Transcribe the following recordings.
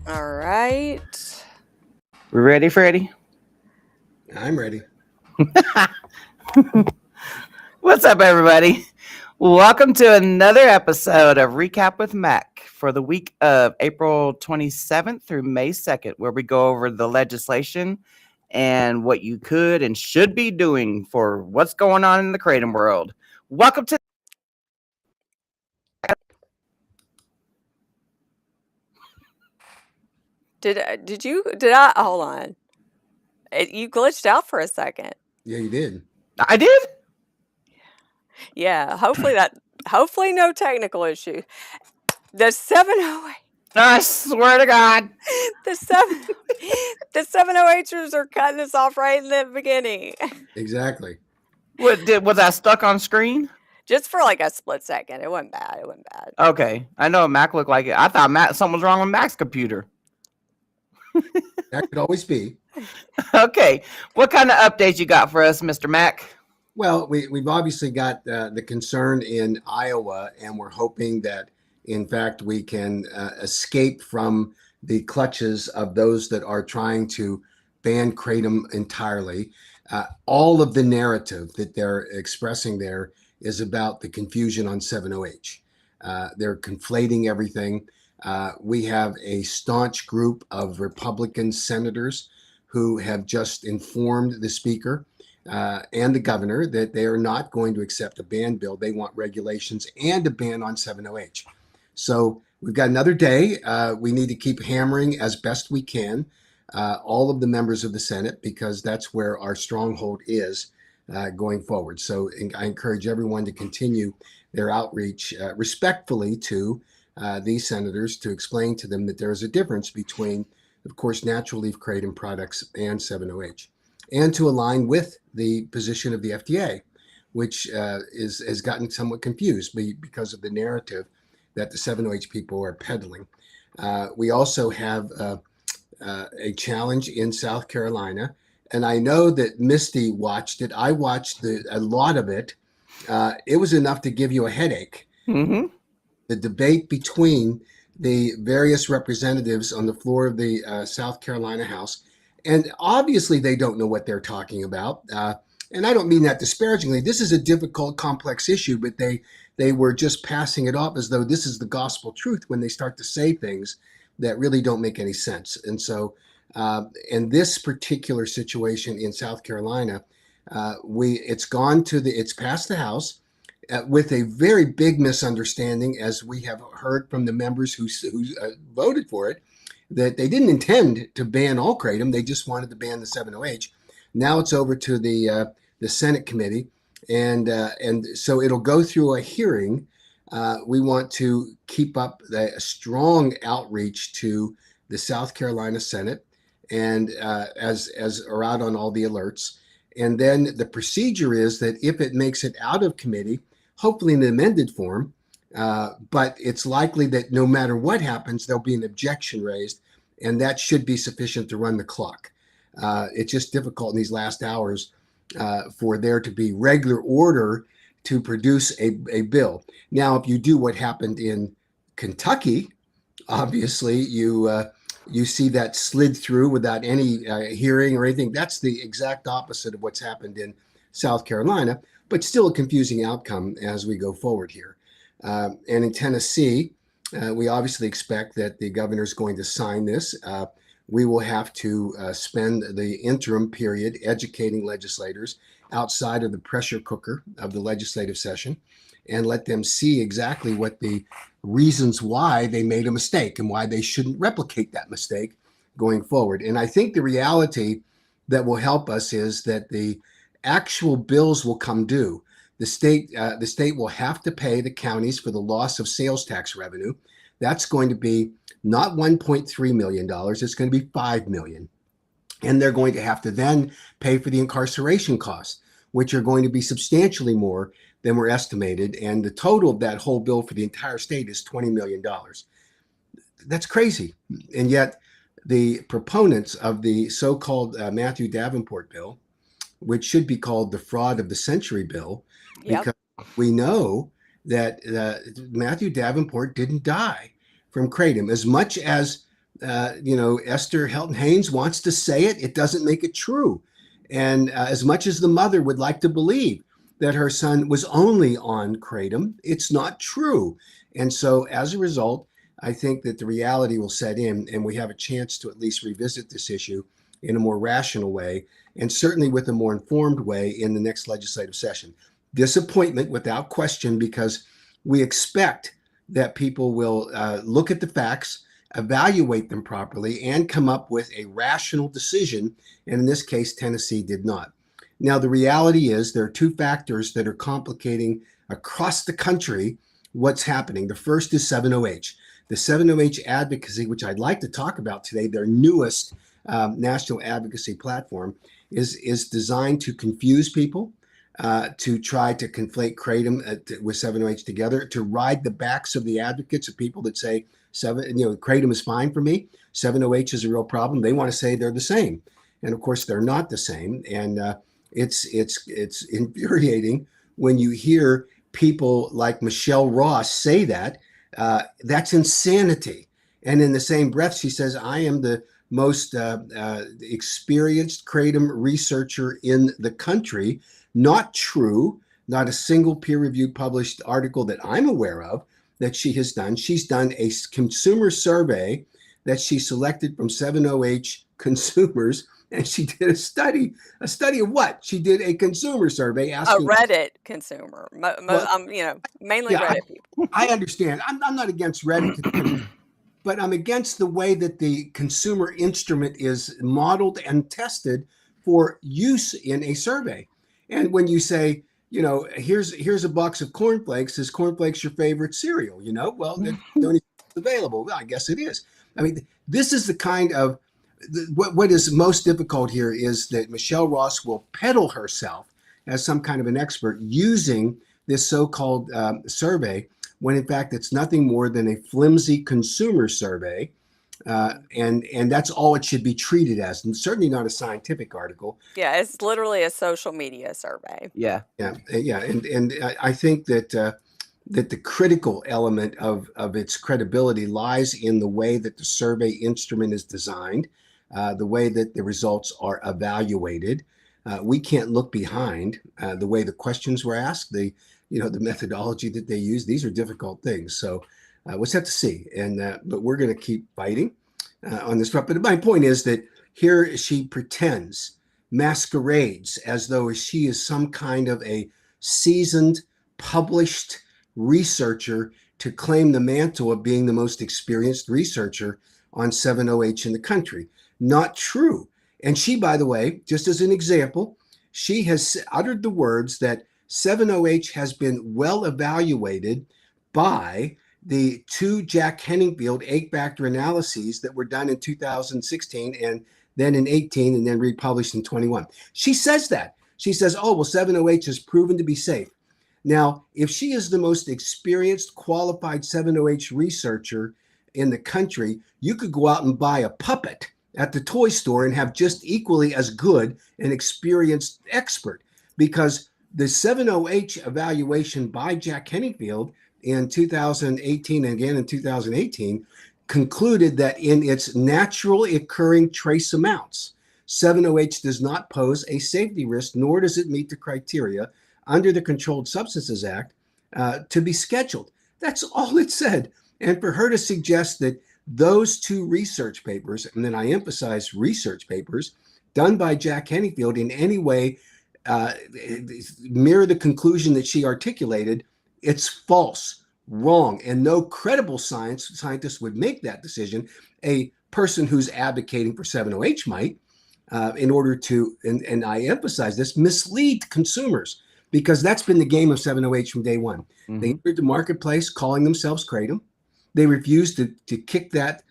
All right. We ready, Freddie? I'm ready. What's up, everybody? Welcome to another episode of Recap with Mac for the week of April 27th through May 2nd, where we go over the legislation and what you could and should be doing for what's going on in the kratom world. Welcome to Did I hold on? You glitched out for a second. Yeah, you did. I did? Yeah, hopefully no technical issue. The 708 I swear to God. the 708ers are cutting us off right in the beginning. Exactly. Was I stuck on screen? Just for like a split second. It wasn't bad. Okay. I know Mac looked like it. I thought something was wrong with Mac's computer. That could always be. Okay. What kind of updates you got for us, Mr. Mac? Well, we've obviously got the concern in Iowa, and we're hoping that, in fact, we can escape from the clutches of those that are trying to ban kratom entirely. All of the narrative that they're expressing there is about the confusion on 7-OH. They're conflating everything. We have a staunch group of Republican senators who have just informed the speaker and the governor that they are not going to accept a ban bill. They want regulations and a ban on 7-OH. So we've got another day. We need to keep hammering as best we can all of the members of the Senate, because that's where our stronghold is going forward. So I encourage everyone to continue their outreach respectfully to these senators, to explain to them that there is a difference between, of course, natural leaf kratom products and 7-OH, and to align with the position of the FDA, which has gotten somewhat confused because of the narrative that the 7-OH people are peddling. We also have a challenge in South Carolina, and I know that Misty watched it. I watched a lot of it. It was enough to give you a headache. Mm-hmm. The debate between the various representatives on the floor of the South Carolina House, and obviously they don't know what they're talking about. And I don't mean that disparagingly. This is a difficult, complex issue, but they were just passing it off as though this is the gospel truth when they start to say things that really don't make any sense. And so, in this particular situation in South Carolina, it's passed the House with a very big misunderstanding, as we have heard from the members who voted for it, that they didn't intend to ban all kratom. They just wanted to ban the 7-OH. Now it's over to the Senate committee, and so it'll go through a hearing. We want to keep up a strong outreach to the South Carolina Senate, and as are out on all the alerts. And then the procedure is that if it makes it out of committee, hopefully in an amended form, but it's likely that no matter what happens, there'll be an objection raised, and that should be sufficient to run the clock. It's just difficult in these last hours for there to be regular order to produce a bill. Now, if you do what happened in Kentucky, obviously you see that slid through without any hearing or anything. That's the exact opposite of what's happened in South Carolina, but still a confusing outcome as we go forward here. And in Tennessee, we obviously expect that the governor is going to sign this. We will have to spend the interim period educating legislators outside of the pressure cooker of the legislative session, and let them see exactly what the reasons why they made a mistake and why they shouldn't replicate that mistake going forward. And I think the reality that will help us is that the actual bills will come due. The state will have to pay the counties for the loss of sales tax revenue. That's going to be not $1.3 million. It's going to be $5 million. And they're going to have to then pay for the incarceration costs, which are going to be substantially more than were estimated. And the total of that whole bill for the entire state is $20 million. That's crazy. And yet the proponents of the so-called Matthew Davenport bill, which should be called the fraud of the century bill, because we know that Matthew Davenport didn't die from kratom. As much as Esther Helton Haynes wants to say it, it doesn't make it true. And as much as the mother would like to believe that her son was only on kratom, it's not true. And so as a result, I think that the reality will set in, and we have a chance to at least revisit this issue in a more rational way, and certainly with a more informed way in the next legislative session. Disappointment without question, because we expect that people will look at the facts, evaluate them properly, and come up with a rational decision. And in this case, Tennessee did not. Now, the reality is there are two factors that are complicating across the country what's happening. The first is 7-OH. The 7-OH advocacy, which I'd like to talk about today, their newest national advocacy platform, is designed to confuse people, to try to conflate kratom with 7-OH together, to ride the backs of the advocates of people that say kratom is fine for me, 7-OH is a real problem. They want to say they're the same, and of course they're not the same. And it's infuriating when you hear people like Michelle Ross say that. That's insanity. And in the same breath, she says, "I am the most experienced kratom researcher in the country." Not true. Not a single peer-reviewed published article that I'm aware of that she has done. She's done a consumer survey that she selected from 7-OH consumers, and she did a study. A study of what? She did a consumer survey A asking. Reddit consumer. Well, Mainly yeah, Reddit people. I understand. I'm not against Reddit consumers, but I'm against the way that the consumer instrument is modeled and tested for use in a survey. And when you say, here's a box of cornflakes, is cornflakes your favorite cereal? Well, the only available. Well, I guess it is. I mean, this is the kind of what is most difficult here is that Michelle Ross will peddle herself as some kind of an expert using this so-called survey, when in fact it's nothing more than a flimsy consumer survey, and that's all it should be treated as, and certainly not a scientific article. Yeah, it's literally a social media survey. Yeah. And I think that that the critical element of its credibility lies in the way that the survey instrument is designed, the way that the results are evaluated. We can't look behind the way the questions were asked, the methodology that they use. These are difficult things. So we'll have to see. But we're going to keep fighting on this front. But my point is that here she pretends, masquerades as though she is some kind of a seasoned, published researcher to claim the mantle of being the most experienced researcher on 7-OH in the country. Not true. And she, by the way, just as an example, she has uttered the words that 7-OH has been well evaluated by the 2 Jack Henningfield egg factor analyses that were done in 2016 and then in 18 and then republished in 21. She says that. She says, oh, well, 7-OH has proven to be safe. Now, if she is the most experienced, qualified 7-OH researcher in the country, you could go out and buy a puppet at the toy store and have just equally as good an experienced expert, because the 7-OH evaluation by Jack Henningfield in 2018 and again in 2018 concluded that in its naturally occurring trace amounts, 7-OH does not pose a safety risk, nor does it meet the criteria under the Controlled Substances Act to be scheduled. That's all it said. And for her to suggest that those 2 research papers, and then I emphasize research papers, done by Jack Henningfield in any way mirror the conclusion that she articulated, it's false, wrong, and no credible scientist would make that decision. A person who's advocating for 7-OH might, in order to, and I emphasize this, mislead consumers, because that's been the game of 7-OH from day one. Mm-hmm. They entered the marketplace calling themselves Kratom. They refused to kick that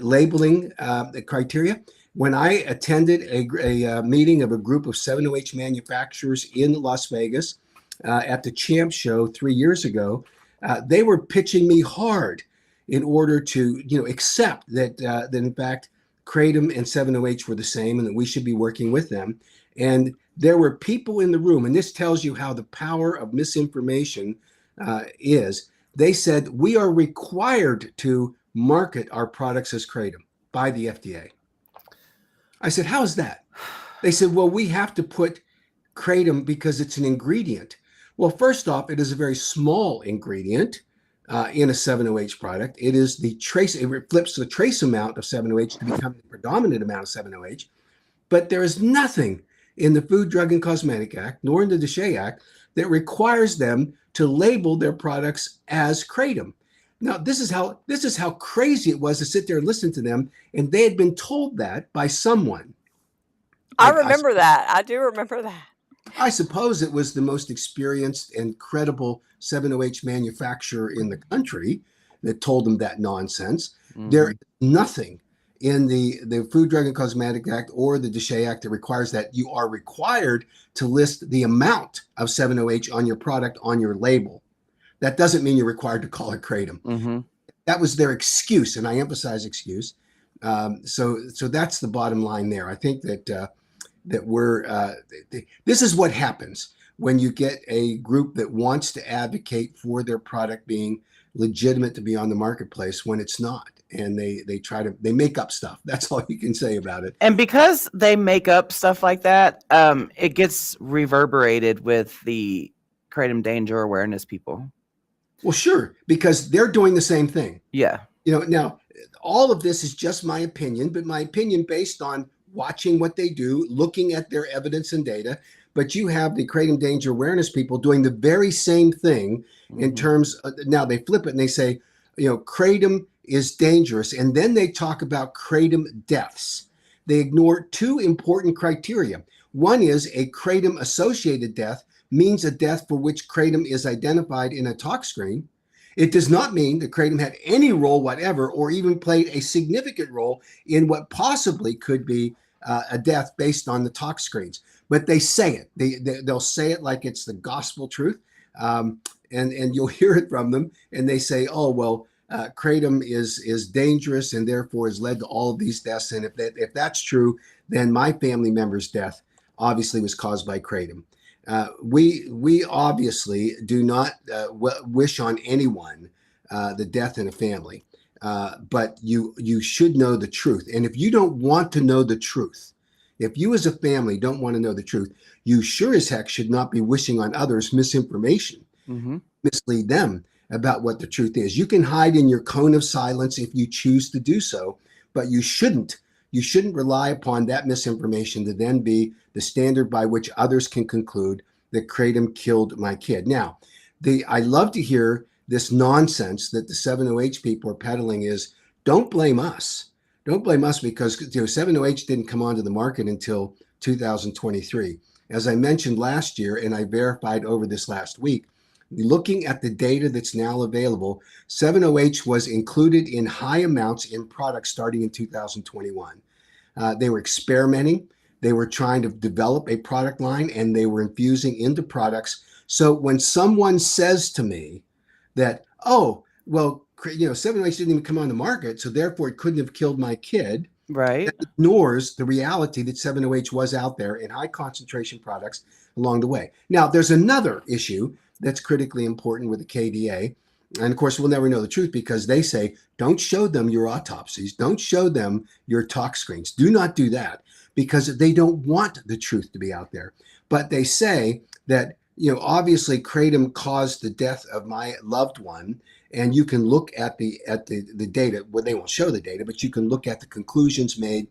labeling criteria. When I attended a meeting of a group of 7-OH manufacturers in Las Vegas at the Champ Show 3 years ago, they were pitching me hard in order to accept that in fact Kratom and 7-OH were the same and that we should be working with them. And there were people in the room, and this tells you how the power of misinformation is. They said, we are required to market our products as Kratom by the FDA. I said, how is that? They said, well, we have to put Kratom because it's an ingredient. Well, first off, it is a very small ingredient in a 7-OH product. It is the trace, it flips the trace amount of 7-OH to become the predominant amount of 7-OH. But there is nothing in the Food, Drug, and Cosmetic Act, nor in the DSHEA Act, that requires them to label their products as Kratom. Now, this is how crazy it was to sit there and listen to them, and they had been told that by someone. I remember that. I do remember that. I suppose it was the most experienced and credible 7-OH manufacturer in the country that told them that nonsense. Mm-hmm. There is nothing in the Food, Drug, and Cosmetic Act or the DSHEA Act that requires that. You are required to list the amount of 7-OH on your product on your label. That doesn't mean you're required to call it Kratom. Mm-hmm. That was their excuse, and I emphasize excuse. So that's the bottom line there. I think that this is what happens when you get a group that wants to advocate for their product being legitimate to be on the marketplace when it's not. And they make up stuff. That's all you can say about it. And because they make up stuff like that, it gets reverberated with the Kratom danger awareness people. Well, sure, because they're doing the same thing. Yeah. Now all of this is just my opinion, but my opinion based on watching what they do, looking at their evidence and data. But you have the kratom danger awareness people doing the very same thing in terms of, now they flip it and they say, kratom is dangerous. And then they talk about kratom deaths. They ignore two important criteria. One is a kratom associated death means a death for which kratom is identified in a tox screen. It does not mean that kratom had any role whatever, or even played a significant role in what possibly could be a death based on the tox screens. But they say it. They'll say it like it's the gospel truth, and you'll hear it from them. And they say, "Oh well, kratom is dangerous and therefore has led to all of these deaths. And if that's true, then my family member's death obviously was caused by kratom." We obviously do not wish on anyone the death in a family, but you should know the truth. And if you don't want to know the truth, if you as a family don't want to know the truth, you sure as heck should not be wishing on others misinformation, mislead them about what the truth is. You can hide in your cone of silence if you choose to do so, but you shouldn't. You shouldn't rely upon that misinformation to then be the standard by which others can conclude that kratom killed my kid. Now, I love to hear this nonsense that the 7-OH people are peddling is, don't blame us. Don't blame us because 7-OH didn't come onto the market until 2023. As I mentioned last year, and I verified over this last week, looking at the data that's now available, 7-OH was included in high amounts in products starting in 2021. They were experimenting. They were trying to develop a product line, and they were infusing into products. So when someone says to me that, oh, well, 7-OH didn't even come on the market, so therefore it couldn't have killed my kid, right, that ignores the reality that 7-OH was out there in high concentration products along the way. Now, there's another issue that's critically important with the KDA. And of course, we'll never know the truth because they say, don't show them your autopsies. Don't show them your tox screens. Do not do that because they don't want the truth to be out there. But they say that, obviously kratom caused the death of my loved one. And you can look at the data. Well, they won't show the data, but you can look at the conclusions made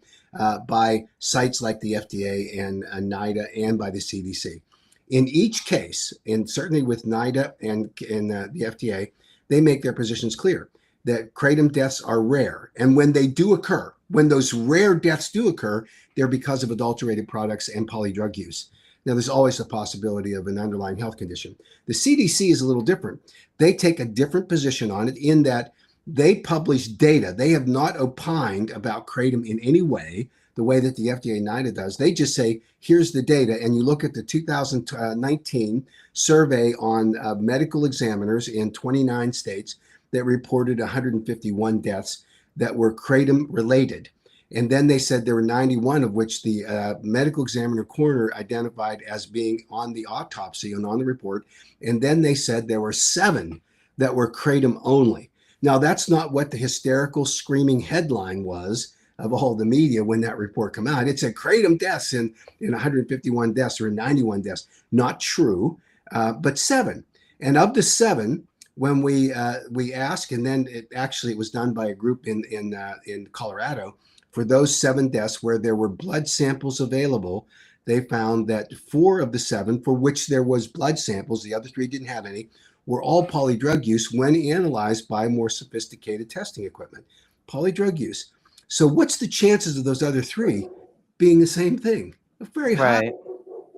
by sites like the FDA and NIDA and by the CDC. In each case, and certainly with NIDA and the FDA, they make their positions clear that kratom deaths are rare. And when they do occur, when those rare deaths do occur, they're because of adulterated products and polydrug use. Now, there's always the possibility of an underlying health condition. The CDC is a little different. They take a different position on it in that they publish data. They have not opined about kratom in any way, the way that the FDA and NIDA does. They just say, here's the data. And you look at the 2019 survey on medical examiners in 29 states that reported 151 deaths that were kratom related. And then they said there were 91 of which the medical examiner coroner identified as being on the autopsy and on the report. And then they said there were 7 that were kratom only. Now, that's not what the hysterical screaming headline was of all the media when that report came out. It said kratom deaths in 151 deaths or 91 deaths. Not true, but 7. And of the 7, when we asked, and then it was done by a group in Colorado, for those 7 deaths where there were blood samples available, they found that 4 of the 7 for which there was blood samples, the other 3 didn't have any, were all polydrug use when analyzed by more sophisticated testing equipment. Polydrug use. So what's the chances of those other 3 being the same thing? Very high. right.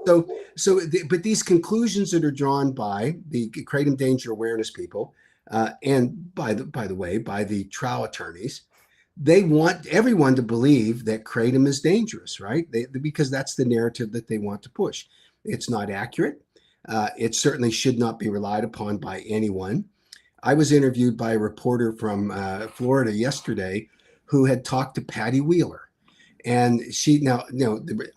But these conclusions that are drawn by the kratom danger awareness people, and by the way, by the trial attorneys, they want everyone to believe that kratom is dangerous, right? Because that's the narrative that they want to push. It's not accurate. It certainly should not be relied upon by anyone. I was interviewed by a reporter from Florida yesterday who had talked to Patty Wheeler. And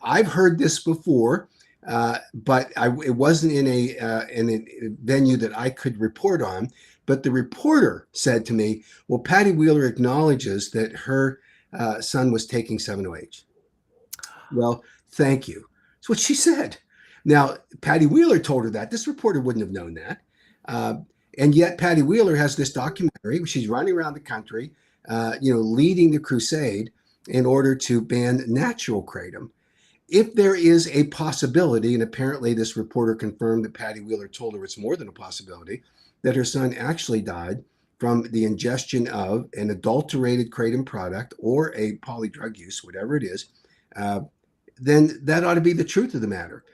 I've heard this before, but it wasn't in a venue that I could report on. But the reporter said to me, well, Patty Wheeler acknowledges that her son was taking 7-OH. Well, thank you. That's what she said. Now, Patty Wheeler told her that. This reporter wouldn't have known that. And yet Patty Wheeler has this documentary. She's running around the country leading the crusade in order to ban natural kratom. If there is a possibility, and apparently this reporter confirmed that Patty Wheeler told her it's more than a possibility, that her son actually died from the ingestion of an adulterated kratom product or a polydrug use, whatever it is, then that ought to be the truth of the matter.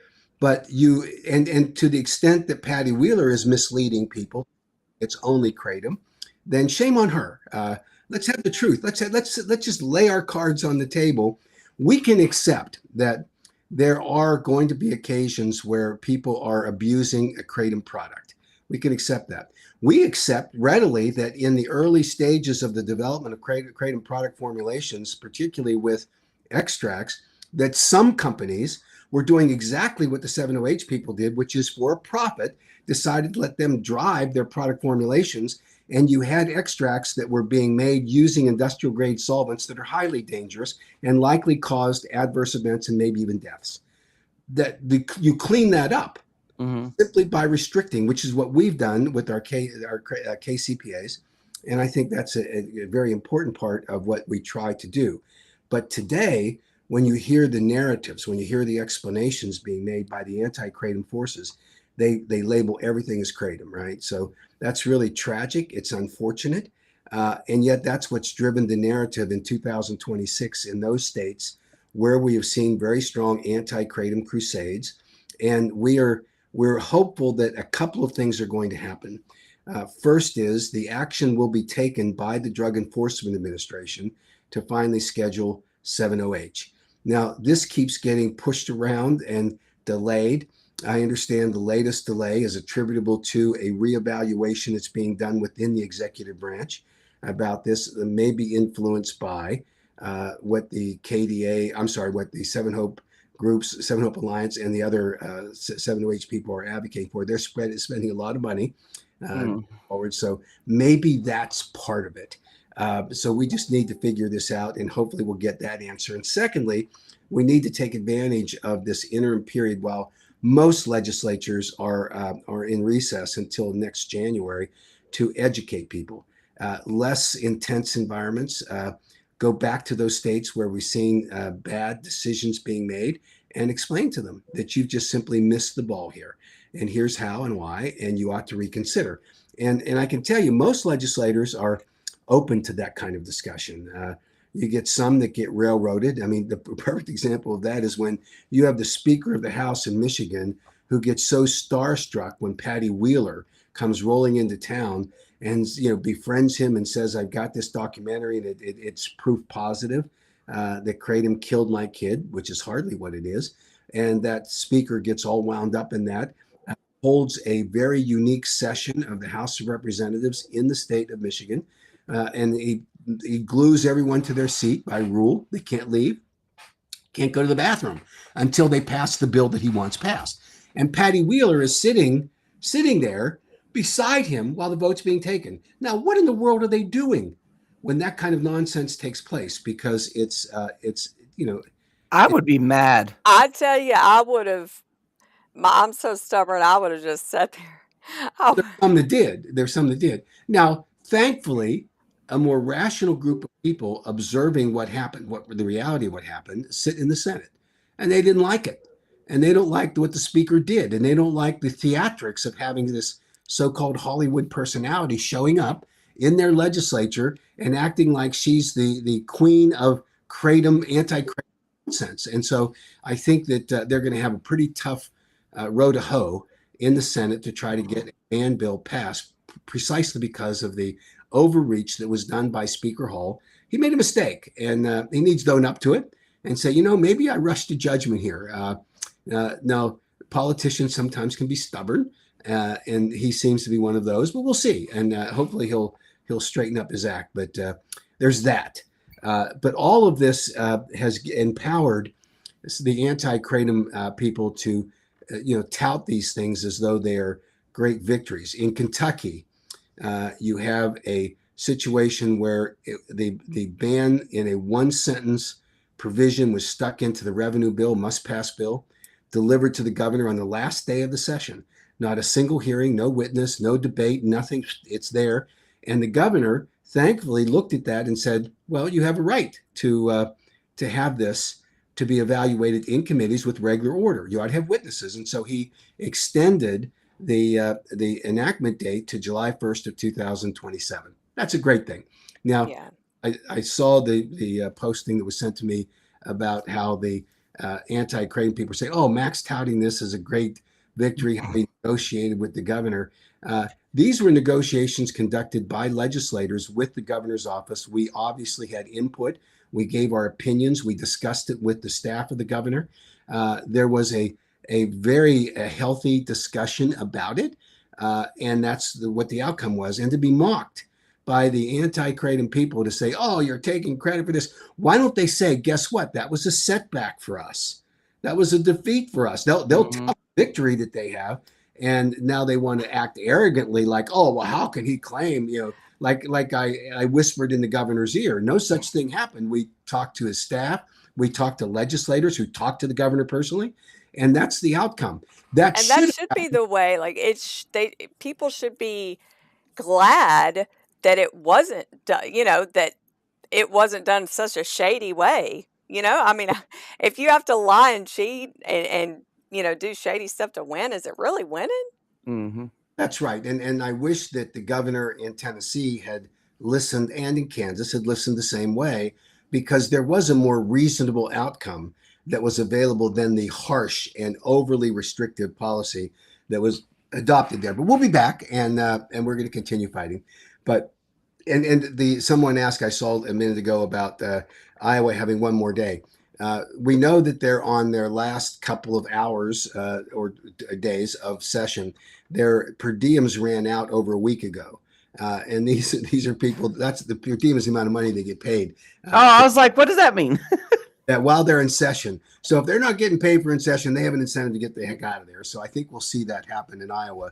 But and to the extent that Patty Wheeler is misleading people, it's only kratom, then shame on her. Let's have the truth. Let's just lay our cards on the table. We can accept that there are going to be occasions where people are abusing a kratom product. We can accept that. We accept readily that in the early stages of the development of kratom product formulations, particularly with extracts, that some companies were doing exactly what the 7-OH people did, which is for a profit, decided to let them drive their product formulations. And you had extracts that were being made using industrial grade solvents that are highly dangerous and likely caused adverse events and maybe even deaths. You clean that up simply by restricting, which is what we've done with our KCPAs. And I think that's a very important part of what we try to do. But today, when you hear the narratives, when you hear the explanations being made by the anti-kratom forces, they label everything as kratom, right? So that's really tragic. It's unfortunate. And yet that's what's driven the narrative in 2026 in those states where we have seen very strong anti-kratom crusades. And we're hopeful that a couple of things are going to happen. First is the action will be taken by the Drug Enforcement Administration to finally schedule 7-OH. Now, this keeps getting pushed around and delayed. I understand the latest delay is attributable to a reevaluation that's being done within the executive branch about this, may be influenced by what the what the Seven Hope groups, Seven Hope Alliance, and the other 7-OH people are advocating for. They're spending a lot of money forward, so maybe that's part of it. So we just need to figure this out, and hopefully we'll get that answer. And secondly, we need to take advantage of this interim period while most legislatures are in recess until next January to educate people. Less intense environments. Go back to those states where we've seen bad decisions being made and explain to them that you've just simply missed the ball here. And here's how and why, and you ought to reconsider. And I can tell you, most legislators are open to that kind of discussion. You get some that get railroaded. I mean, the perfect example of that is when you have the Speaker of the House in Michigan who gets so starstruck when Patty Wheeler comes rolling into town and befriends him and says, "I've got this documentary and it's proof positive that kratom killed my kid," which is hardly what it is. And that speaker gets all wound up in that, holds a very unique session of the House of Representatives in the state of Michigan, and he glues everyone to their seat by rule. They can't leave, can't go to the bathroom until they pass the bill that he wants passed. And Patty Wheeler is sitting there beside him while the vote's being taken. Now, what in the world are they doing when that kind of nonsense takes place? Because it's I would be mad. I tell you, I would have. I'm so stubborn. I would have just sat there. There's some that did. Now, thankfully, a more rational group of people observing what happened, what the reality of what happened, sit in the Senate, and they didn't like it, and they don't like what the speaker did, and they don't like the theatrics of having this so-called Hollywood personality showing up in their legislature and acting like she's the queen of kratom, anti-kratom nonsense. And so I think that they're going to have a pretty tough row to hoe in the Senate to try to get a ban bill passed, precisely because of the overreach that was done by Speaker Hall. He made a mistake, and he needs to own up to it and say, maybe I rushed to judgment here. No, politicians sometimes can be stubborn, and he seems to be one of those. But we'll see, and hopefully he'll straighten up his act. But there's that. But all of this has empowered the anti-kratom people to tout these things as though they are great victories. In Kentucky, you have a situation where the ban in a one-sentence provision was stuck into the revenue bill, must-pass bill, delivered to the governor on the last day of the session. Not a single hearing, no witness, no debate, nothing. It's there. And the governor thankfully looked at that and said, well, you have a right to have this to be evaluated in committees with regular order. You ought to have witnesses. And so he extended the enactment date to July 1st of 2027. That's a great thing. Now, Yeah. I saw the posting that was sent to me about how the anti-Creighton people say, "Oh, Max touting this as a great victory, how he negotiated with the governor." These were negotiations conducted by legislators with the governor's office. We obviously had input. We gave our opinions. We discussed it with the staff of the governor. There was a very healthy discussion about it, and that's what the outcome was. And to be mocked by the anti-Creighton people to say, "Oh, you're taking credit for this." Why don't they say, "Guess what? That was a setback for us. That was a defeat for us." They'll tell the victory that they have, and now they want to act arrogantly, like, "Oh, well, how can he claim?" Like I whispered in the governor's ear. No such thing happened. We talked to his staff. We talked to legislators who talked to the governor personally, and that's the outcome. That And that should should be the way, like, people should be glad that it wasn't done, that it wasn't done such a shady way. I mean, if you have to lie and cheat and do shady stuff to win, is it really winning? Mm-hmm. That's right. And I wish that the governor in Tennessee had listened, and in Kansas had listened the same way, because there was a more reasonable outcome that was available than the harsh and overly restrictive policy that was adopted there. But we'll be back, and we're going to continue fighting. But and someone asked, I saw a minute ago, about Iowa having one more day. We know that they're on their last couple of hours or days of session. Their per diems ran out over a week ago. And these are people, that's the per diem is the amount of money they get paid. I was like, what does that mean? That while they're in session. So if they're not getting paid for in session, they have an incentive to get the heck out of there. So I think we'll see that happen in Iowa.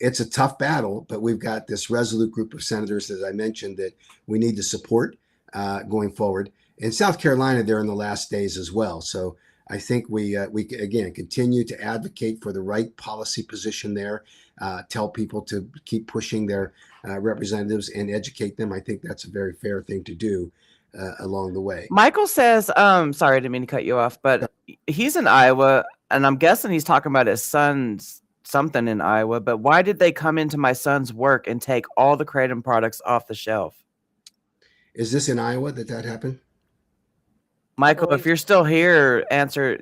It's a tough battle, but we've got this resolute group of senators, as I mentioned, that we need to support going forward. In South Carolina, they're in the last days as well. So I think we again continue to advocate for the right policy position there. Tell people to keep pushing their representatives and educate them. I think that's a very fair thing to do along the way. Michael says, sorry, I didn't mean to cut you off, but he's in Iowa, and I'm guessing he's talking about his son's something in Iowa. But why did they come into my son's work and take all the Kratom products off the shelf? Is this in Iowa that happened? Michael, if you're still here, answer.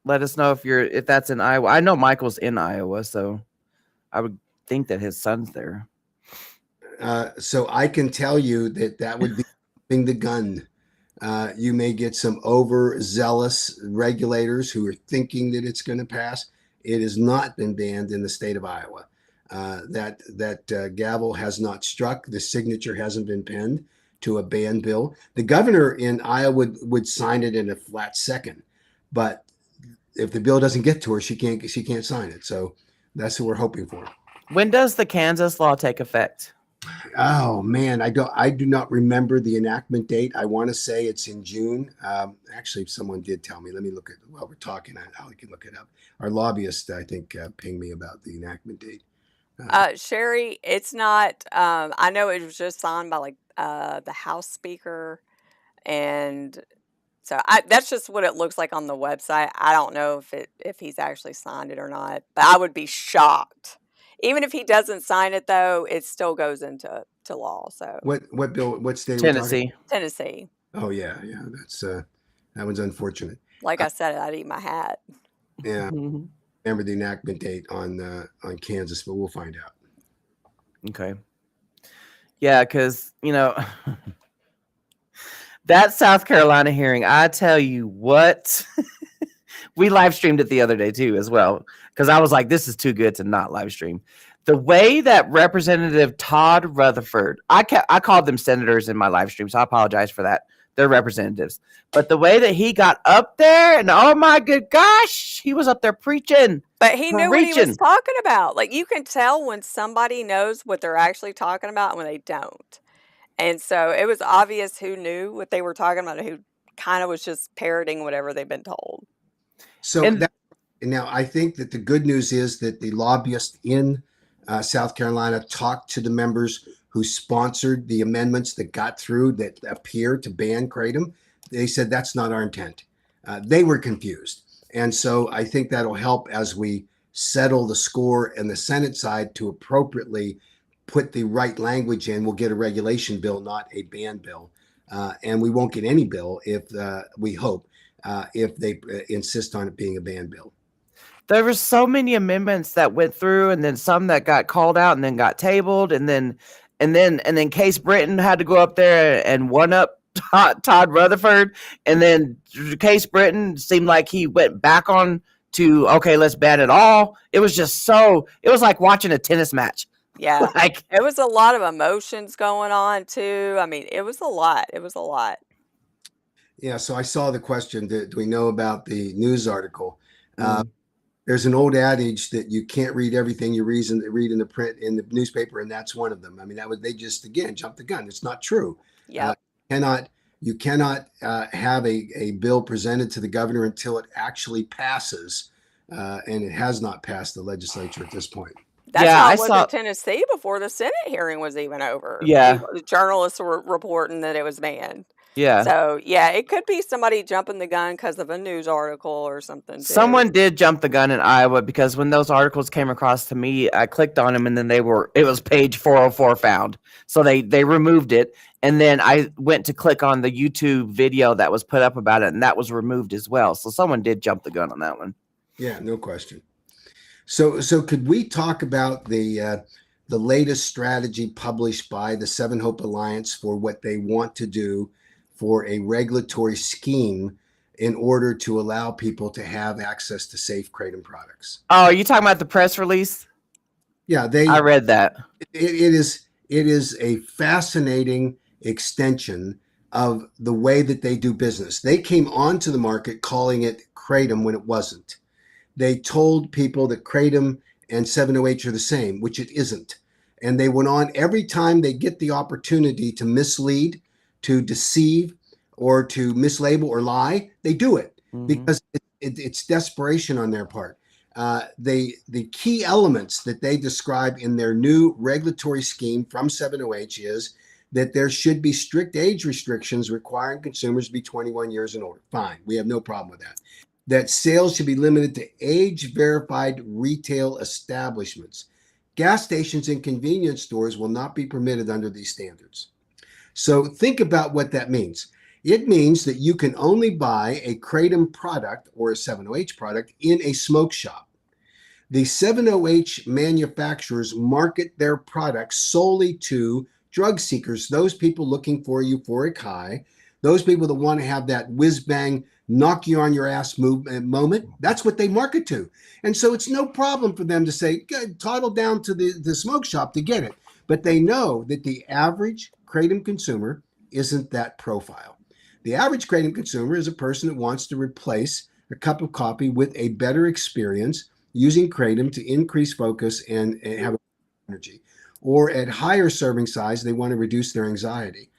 Let us know if that's in Iowa. I know Michael's in Iowa, so I would think that his son's there. So I can tell you that would be the gun. You may get some overzealous regulators who are thinking that it's going to pass. It has not been banned in the state of Iowa. That gavel has not struck. The signature hasn't been penned to a ban bill. The governor in Iowa would sign it in a flat second, but if the bill doesn't get to her, she can't sign it. So that's what we're hoping for. When does the Kansas law take effect? Oh man, I do not remember the enactment date. I want to say it's in June. Actually, someone did tell me. Let me look at while we're talking. I can look it up. Our lobbyist, I think, pinged me about the enactment date. Sherry, it's not. I know it was just signed by the House Speaker, and so that's just what it looks like on the website. I don't know if he's actually signed it or not, but I would be shocked. Even if he doesn't sign it, though, it still goes into law. So what bill? What state? Tennessee. Tennessee. Oh yeah. That's that one's unfortunate. Like I said, I'd eat my hat. Yeah. Remember the enactment date on Kansas, but we'll find out. Okay. Yeah, because that South Carolina hearing, I tell you what, we live streamed it the other day too, as well, because I was like, this is too good to not live stream. The way that Representative Todd Rutherford, I called them senators in my live stream, so I apologize for that. They're representatives. But the way that he got up there, and oh my good gosh, he was up there preaching. But he knew what he was talking about. Like, you can tell when somebody knows what they're actually talking about and when they don't. And so it was obvious who knew what they were talking about and who kind of was just parroting whatever they've been told. So now I think that the good news is that the lobbyist in South Carolina talked to the members who sponsored the amendments that got through that appear to ban kratom, they said that's not our intent. They were confused. And so I think that'll help as we settle the score in the Senate side to appropriately put the right language in. We'll get a regulation bill, not a ban bill. And we won't get any bill if we hope if they insist on it being a ban bill. There were so many amendments that went through, and then some that got called out and then got tabled, and then Case Britton had to go up there and one up Todd Rutherford, and then Case Britton seemed like he went back on to, okay, let's ban it all. It was just it was like watching a tennis match. Yeah. Like, it was a lot of emotions going on too. I mean, it was a lot. Yeah. So I saw the question, do we know about the news article? There's an old adage that you can't read everything you read in the newspaper, and that's one of them. I mean, they just, again, jumped the gun. It's not true. Yeah. You cannot have a bill presented to the governor until it actually passes, and it has not passed the legislature at this point. That's how it was in Tennessee before the Senate hearing was even over. Yeah. The journalists were reporting that it was banned. Yeah. So, yeah, it could be somebody jumping the gun because of a news article or something, too. Someone did jump the gun in Iowa, because when those articles came across to me, I clicked on them, and then it was page 404 found. So they removed it. And then I went to click on the YouTube video that was put up about it, and that was removed as well. So someone did jump the gun on that one. Yeah, no question. So could we talk about the latest strategy published by the Seven Hope Alliance for what they want to do for a regulatory scheme in order to allow people to have access to safe kratom products? Oh, are you talking about the press release? Yeah, I read that. It is a fascinating extension of the way that they do business. They came onto the market calling it kratom when it wasn't. They told people that kratom and 7-OH are the same, which it isn't. And they went on every time they get the opportunity to mislead, to deceive, or to mislabel or lie, they do it because it's desperation on their part. The key elements that they describe in their new regulatory scheme from 7-OH is that there should be strict age restrictions requiring consumers to be 21 years and older. Fine, we have no problem with that. That sales should be limited to age-verified retail establishments. Gas stations and convenience stores will not be permitted under these standards. So think about what that means. It means that you can only buy a kratom product or a 7-OH product in a smoke shop. The 7-OH manufacturers market their products solely to drug seekers, those people looking for a euphoric high, those people that want to have that whiz-bang, knock you on your ass moment. That's what they market to. And so it's no problem for them to say, toddle down to the smoke shop to get it. But they know that the average kratom consumer isn't that profile. The average kratom consumer is a person that wants to replace a cup of coffee with a better experience using kratom to increase focus and have energy. Or at higher serving size, they want to reduce their anxiety,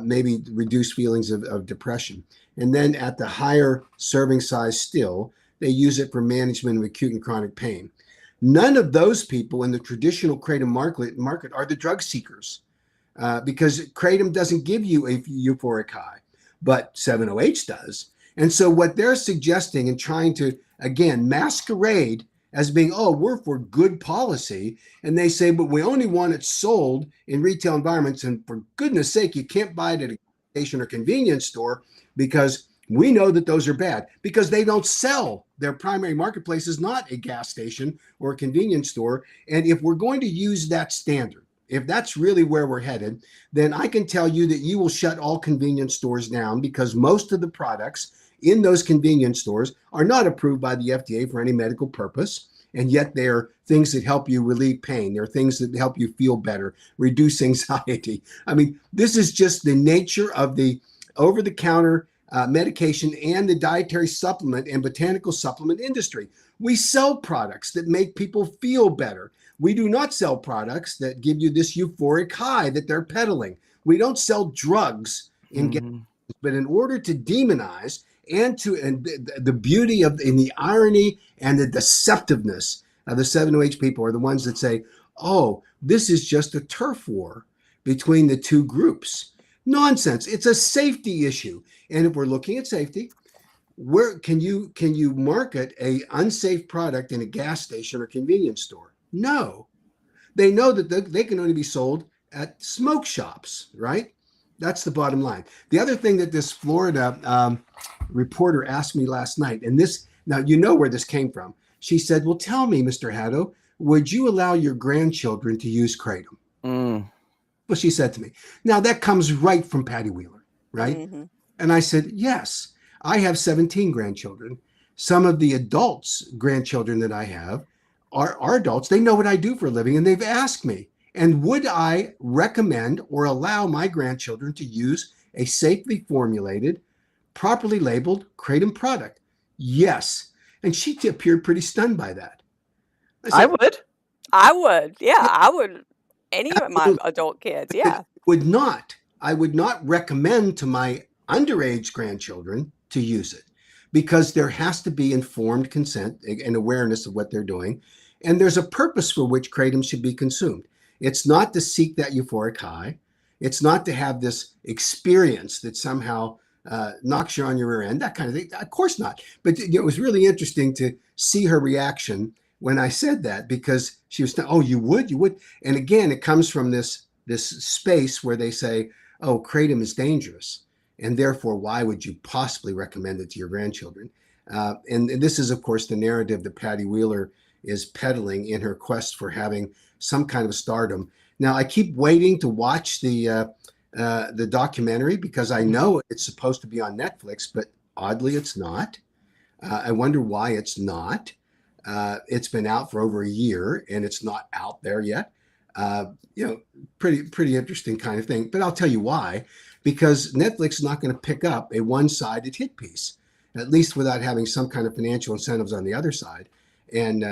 maybe reduce feelings of depression. And then at the higher serving size still, they use it for management of acute and chronic pain. None of those people in the traditional kratom market are the drug seekers because kratom doesn't give you a euphoric high, but 7-OH does. And so what they're suggesting and trying to, again, masquerade as being, we're for good policy. And they say, but we only want it sold in retail environments. And for goodness sake, you can't buy it at a station or convenience store because we know that those are bad because they don't sell. Their primary marketplace is not a gas station or a convenience store. And if we're going to use that standard, if that's really where we're headed, then I can tell you that you will shut all convenience stores down because most of the products in those convenience stores are not approved by the FDA for any medical purpose. And yet they're things that help you relieve pain. They're things that help you feel better, reduce anxiety. I mean, this is just the nature of the over-the-counter medication and the dietary supplement and botanical supplement industry. We sell products that make people feel better. We do not sell products that give you this euphoric high that they're peddling. We don't sell drugs but in order to demonize and the beauty of and the irony and the deceptiveness of the 7-OH people are the ones that say, this is just a turf war. between the two groups. Nonsense. It's a safety issue. And if we're looking at safety, where can you market a unsafe product in a gas station or convenience store? No. They know that they can only be sold at smoke shops, right? That's the bottom line. The other thing that this Florida reporter asked me last night, and this, now you know where this came from. She said, well, tell me, Mr. Haddow, would you allow your grandchildren to use Kratom? Well, she said to me. Now, that comes right from Patty Wheeler, right? Mm-hmm. And I said, yes. I have 17 grandchildren. Some of the adults' grandchildren that I have are adults. They know what I do for a living, and they've asked me, and would I recommend or allow my grandchildren to use a safely formulated, properly labeled Kratom product? Yes. And she appeared pretty stunned by that. I would. I would. Yeah, I would. Any of my Absolutely. adult kids. Yeah. I would not recommend to my underage grandchildren to use it, because there has to be informed consent and awareness of what they're doing. And there's a purpose for which Kratom should be consumed. It's not to seek that euphoric high. It's not to have this experience that somehow knocks you on your rear end, that kind of thing. Of course not. But it was really interesting to see her reaction when I said that, because she was, oh, you would? And again, it comes from this space where they say, oh, Kratom is dangerous, and therefore, why would you possibly recommend it to your grandchildren? And this is, of course, the narrative that Patty Wheeler is peddling in her quest for having some kind of stardom. Now, I keep waiting to watch the documentary, because I know it's supposed to be on Netflix, but oddly, it's not. I wonder why it's not. It's been out for over a year, and it's not out there yet. Pretty interesting kind of thing. But I'll tell you why. Because Netflix is not going to pick up a one-sided hit piece, at least without having some kind of financial incentives on the other side. And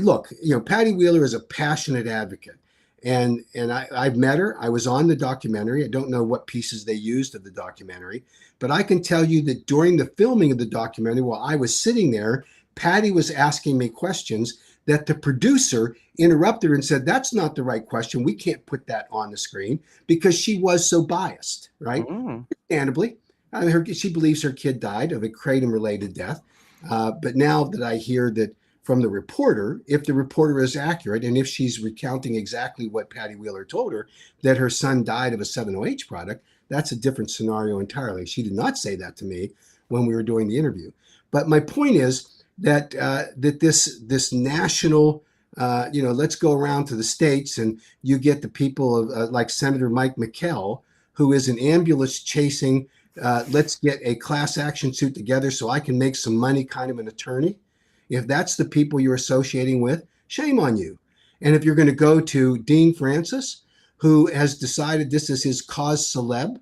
look, Patty Wheeler is a passionate advocate, and I've met her. I was on the documentary. I don't know what pieces they used of the documentary, but I can tell you that during the filming of the documentary, while I was sitting there, Patty was asking me questions that the producer interrupted her and said, that's not the right question. We can't put that on the screen, because she was so biased, right? Understandably. She believes her kid died of a Kratom-related death. But now that I hear that from the reporter, if the reporter is accurate, and if she's recounting exactly what Patty Wheeler told her, that her son died of a 7-OH product, that's a different scenario entirely. She did not say that to me when we were doing the interview. But my point is, that this national, let's go around to the states, and you get the people of like Senator Mike McKell, who is an ambulance chasing, let's get a class action suit together so I can make some money kind of an attorney. If that's the people you're associating with, shame on you. And if you're going to go to Dean Francis, who has decided this is his cause celeb,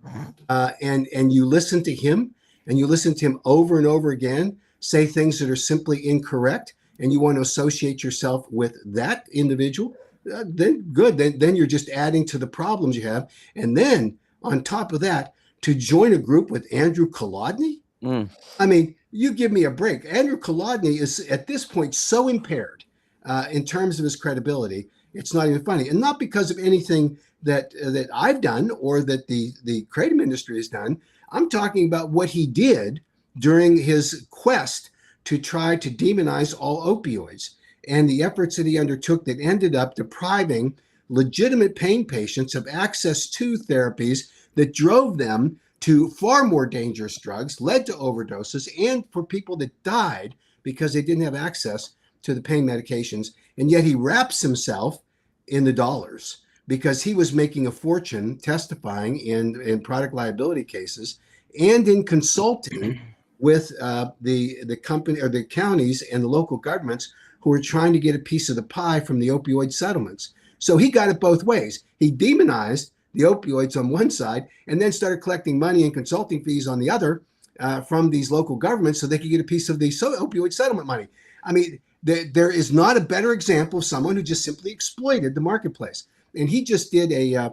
and you listen to him, and you listen to him over and over again say things that are simply incorrect, and you want to associate yourself with that individual, then good. Then you're just adding to the problems you have. And then on top of that, to join a group with Andrew Kolodny? I mean, you give me a break. Andrew Kolodny is at this point so impaired in terms of his credibility, it's not even funny. And not because of anything that I've done or that the Kratom industry has done. I'm talking about what he did during his quest to try to demonize all opioids, and the efforts that he undertook that ended up depriving legitimate pain patients of access to therapies that drove them to far more dangerous drugs, led to overdoses, and for people that died because they didn't have access to the pain medications. And yet he wraps himself in the dollars, because he was making a fortune testifying in product liability cases and in consulting with the company or the counties and the local governments who were trying to get a piece of the pie from the opioid settlements. So he got it both ways. He demonized the opioids on one side and then started collecting money and consulting fees on the other from these local governments so they could get a piece of the opioid settlement money. I mean, there is not a better example of someone who just simply exploited the marketplace. And he just did a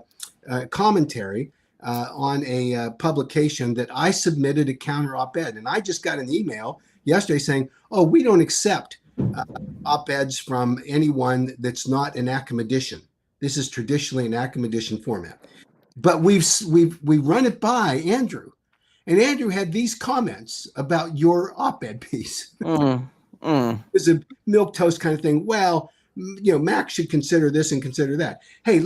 commentary on a publication that I submitted a counter op-ed. And I just got an email yesterday saying, oh, we don't accept op-eds from anyone that's not an Academician. This is traditionally an Academician format. But we run it by Andrew, and Andrew had these comments about your op-ed piece. It's a milk toast kind of thing. Well, Mac should consider this and consider that. Hey,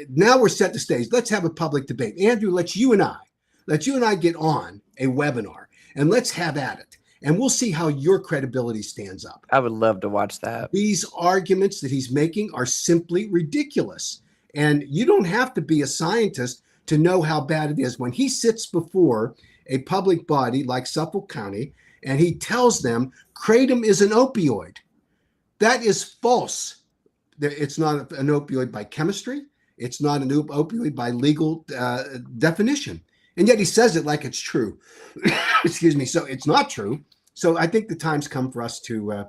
now we're set the stage. Let's have a public debate. Andrew, let you and I get on a webinar and let's have at it. And we'll see how your credibility stands up. I would love to watch that. These arguments that he's making are simply ridiculous. And you don't have to be a scientist to know how bad it is. When he sits before a public body like Suffolk County and he tells them kratom is an opioid, that is false. It's not an opioid by chemistry. It's not an opioid by legal definition. And yet he says it like it's true. Excuse me. So it's not true. So I think the time's come for us to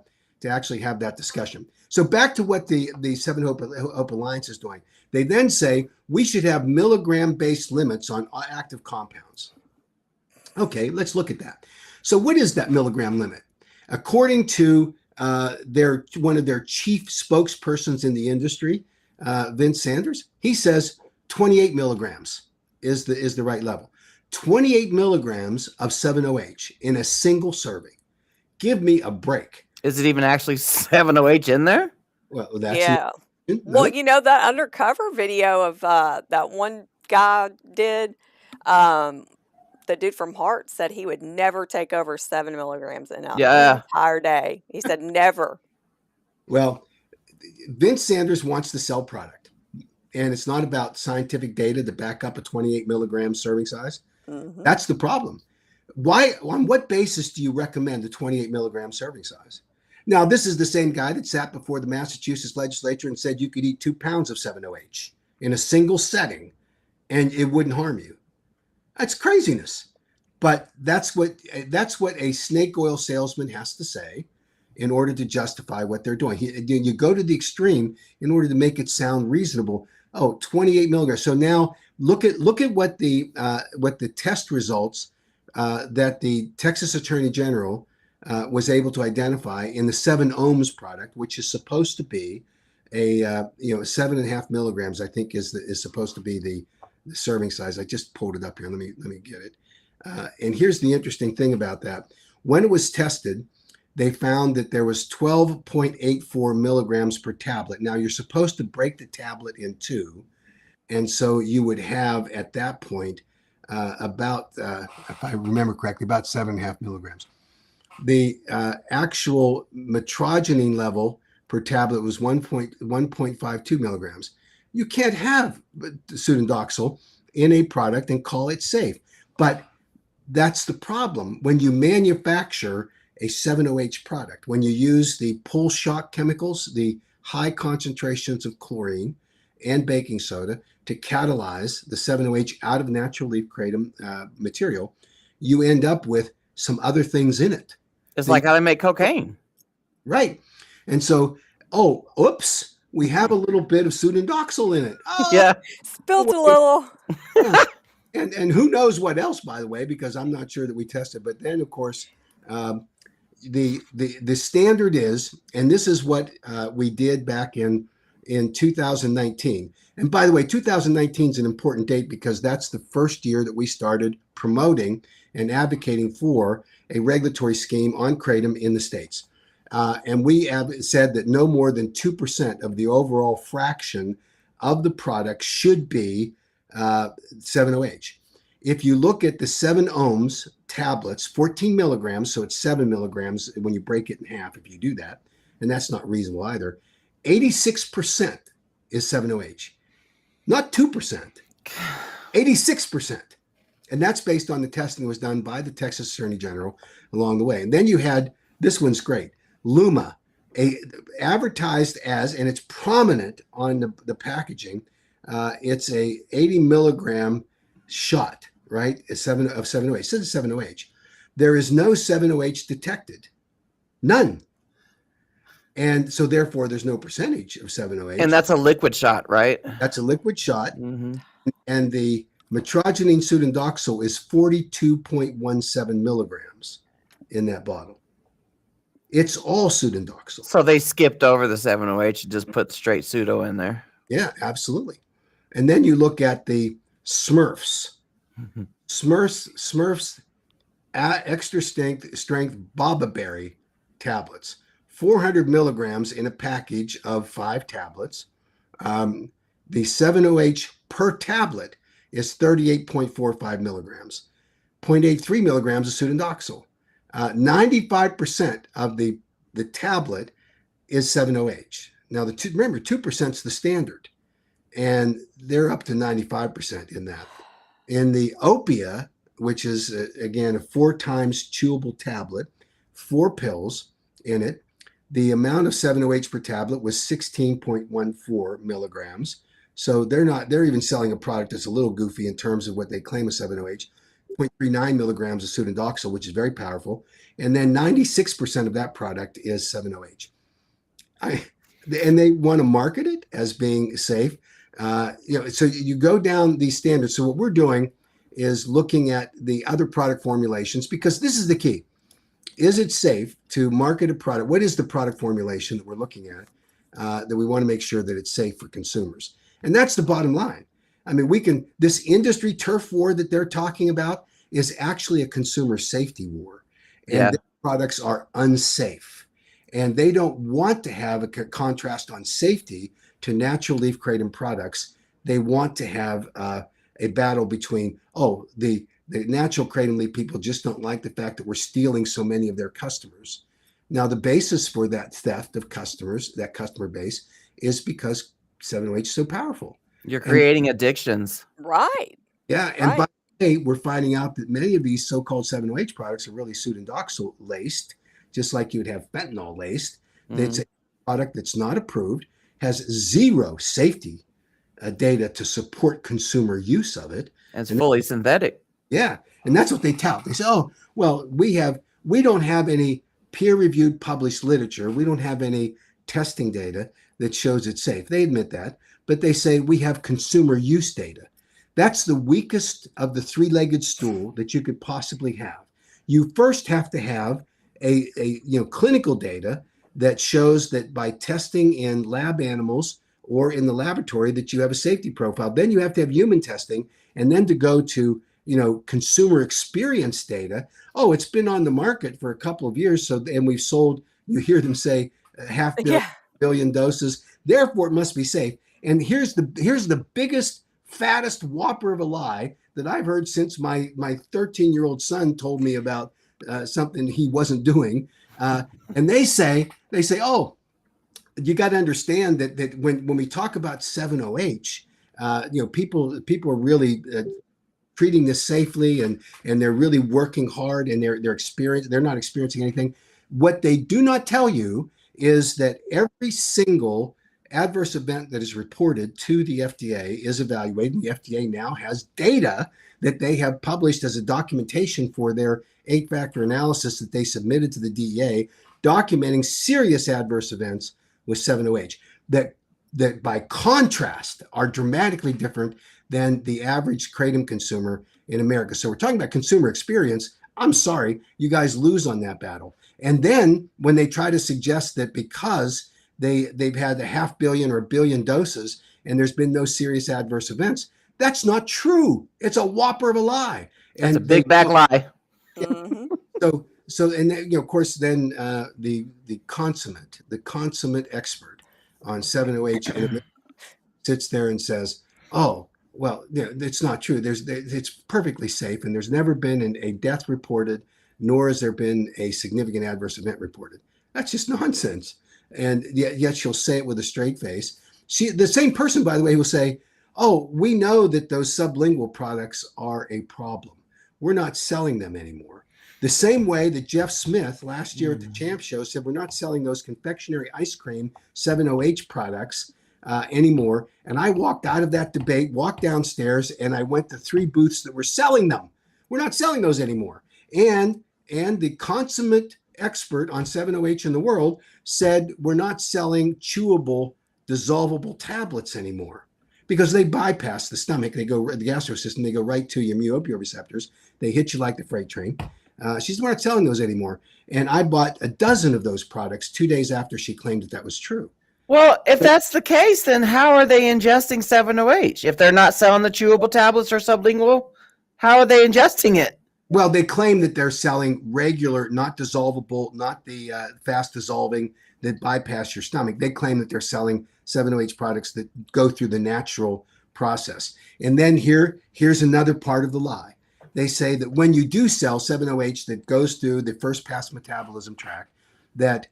actually have that discussion. So back to what the Seven Hope Alliance is doing. They then say we should have milligram-based limits on active compounds. Okay, let's look at that. So what is that milligram limit? According to one of their chief spokespersons in the industry, Vince Sanders, he says 28 milligrams is the right level. 28 milligrams of 7-OH in a single serving. Give me a break. Is it even actually 7-OH in there? Well, that's yeah. Well, that undercover video of that one guy did, the dude from Heart said he would never take over 7 milligrams in an entire day. He said never. Well, Vince Sanders wants to sell product, and it's not about scientific data to back up a 28 milligram serving size. Mm-hmm. That's the problem. Why? On what basis do you recommend the 28 milligram serving size? Now, this is the same guy that sat before the Massachusetts legislature and said you could eat 2 pounds of 7-OH in a single setting and it wouldn't harm you. That's craziness. But that's what a snake oil salesman has to say in order to justify what they're doing. You go to the extreme in order to make it sound reasonable. Oh, 28 milligrams. So now look at what the test results that the Texas Attorney General was able to identify in the 7-ohms product, which is supposed to be a 7.5 milligrams. I think is supposed to be the serving size. I just pulled it up here. Let me get it. And here's the interesting thing about that. When it was tested, they found that there was 12.84 milligrams per tablet. Now you're supposed to break the tablet in 2, and so you would have at that point about, if I remember correctly, about 7.5 milligrams. The actual metrogenine level per tablet was 1.52 milligrams. You can't have pseudodoxil in a product and call it safe. But that's the problem. When you manufacture a 7-OH product, when you use the pull shock chemicals, the high concentrations of chlorine and baking soda to catalyze the 7-OH out of natural leaf kratom material, you end up with some other things in it. It's like how they make cocaine. Right. And so, oops, we have a little bit of pseudodoxil in it. Oh, yeah. Spilled a little. Yeah. And who knows what else, by the way, because I'm not sure that we tested. But then, of course, the standard is, and this is what we did back in 2019. And by the way, 2019 is an important date because that's the first year that we started promoting and advocating for a regulatory scheme on kratom in the States. And we have said that no more than 2% of the overall fraction of the product should be 7-OH. If you look at the 7-ohms tablets, 14 milligrams, so it's 7 milligrams when you break it in half, if you do that, and that's not reasonable either, 86% is 7-OH. Not 2%, 86%. And that's based on the testing that was done by the Texas Attorney General along the way. And then you had, this one's great, Luma, advertised as, and it's prominent on the packaging, it's a 80 milligram shot, right? Of 7-OH. It says 7-OH. There is no 7-OH detected. None. And so therefore there's no percentage of 7-OH. And that's a liquid shot, right? That's a liquid shot. Mm-hmm. And the metrogenine pseudodoxil is 42.17 milligrams in that bottle. It's all pseudodoxil. So they skipped over the 7-OH and just put straight pseudo in there. Yeah, absolutely. And then you look at the Smurfs. Smurfs extra strength Baba Berry tablets, 400 milligrams in a package of 5 tablets. The 7OH per tablet is 38.45 milligrams, 0.83 milligrams of pseudodoxil. 95% of the tablet is 7OH. Now, remember, 2% is the standard, and they're up to 95% in that. In the Opia, which is, again, a 4 times chewable tablet, 4 pills in it, the amount of 7OH per tablet was 16.14 milligrams. So they're even selling a product that's a little goofy in terms of what they claim is 7OH, 0.39 milligrams of pseudodoxil, which is very powerful. And then 96% of that product is 7OH. And they want to market it as being safe. So you go down these standards. So what we're doing is looking at the other product formulations, because this is the key. Is it safe to market a product? What is the product formulation that we're looking at that we want to make sure that it's safe for consumers? And that's the bottom line. I mean, this industry turf war that they're talking about is actually a consumer safety war. And the products are unsafe. And they don't want to have a contrast on safety to natural leaf kratom products. They want to have a battle between, the natural kratom leaf people just don't like the fact that we're stealing so many of their customers. Now, the basis for that theft of customers, that customer base, is because 7OH is so powerful. You're creating addictions. Right. Yeah. And by the way, we're finding out that many of these so-called 7OH products are really pseudodoxil laced, just like you would have fentanyl laced. It's a product that's not approved, has zero safety data to support consumer use of it. It's fully synthetic. Yeah. And that's what they tout. They say, we don't have any peer-reviewed published literature. We don't have any testing data that shows it's safe. They admit that, but they say we have consumer use data. That's the weakest of the 3-legged stool that you could possibly have. You first have to have a clinical data that shows that by testing in lab animals or in the laboratory that you have a safety profile. Then you have to have human testing, and then to go to consumer experience data. Oh, it's been on the market for a couple of years, and we've sold. You hear them say 500 million doses. Therefore, it must be safe. And here's the biggest, fattest whopper of a lie that I've heard since my 13-year-old son told me about something he wasn't doing. And they say, oh, you got to understand that when we talk about 7OH, people are really treating this safely, and they're really working hard, and they're not experiencing anything. What they do not tell you is that every single adverse event that is reported to the FDA is evaluated. And the FDA now has data that they have published as a documentation for their 8-factor analysis that they submitted to the DEA, documenting serious adverse events with 7OH that by contrast are dramatically different than the average kratom consumer in America. So we're talking about consumer experience. I'm sorry, you guys lose on that battle. And then when they try to suggest that because they've had 500 million or 1 billion doses and there's been no serious adverse events, that's not true. It's a whopper of a lie. That's a big back lie. So and then, of course, then the consummate expert on 7OH sits there and says, "Oh, well, it's not true. It's perfectly safe, and there's never been a death reported, nor has there been a significant adverse event reported." That's just nonsense. And yet she'll say it with a straight face. The same person, by the way, will say, "Oh, we know that those sublingual products are a problem. We're not selling them anymore." The same way that Jeff Smith last year at the Champ Show said, "We're not selling those confectionery ice cream 7OH products anymore." And I walked out of that debate, walked downstairs, and I went to 3 booths that were selling them. We're not selling those anymore. And the consummate expert on 7OH in the world said, we're not selling chewable, dissolvable tablets anymore because they bypass the stomach. They go the gastro system. They go right to your mu-opioid receptors. They hit you like the freight train. She said, we're not selling those anymore. And I bought a dozen of those products 2 days after she claimed that was true. Well, if that's the case, then how are they ingesting 7-OH? If they're not selling the chewable tablets or sublingual, how are they ingesting it? Well, they claim that they're selling regular, not dissolvable, not the fast dissolving that bypass your stomach. They claim that they're selling 7-OH products that go through the natural process. And then here's another part of the lie. They say that when you do sell 7-OH that goes through the first pass metabolism tract, that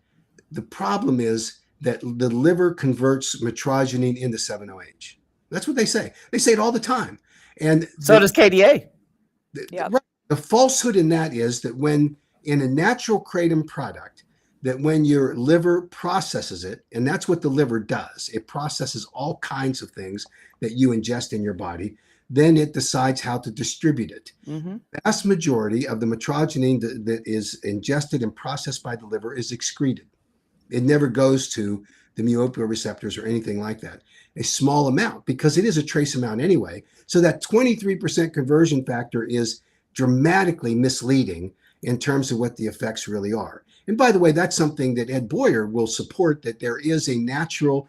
the problem is that the liver converts metrogene into 7-OH. That's what they say. They say it all the time. And so does KDA. Yep. The falsehood in that is that when in a natural kratom product, that when your liver processes it, and that's what the liver does, it processes all kinds of things that you ingest in your body, then it decides how to distribute it. Mm-hmm. The vast majority of the metrogene that is ingested and processed by the liver is excreted. It never goes to the mu-opioid receptors or anything like that. A small amount, because it is a trace amount anyway. So that 23% conversion factor is dramatically misleading in terms of what the effects really are. And by the way, that's something that Ed Boyer will support, that there is a natural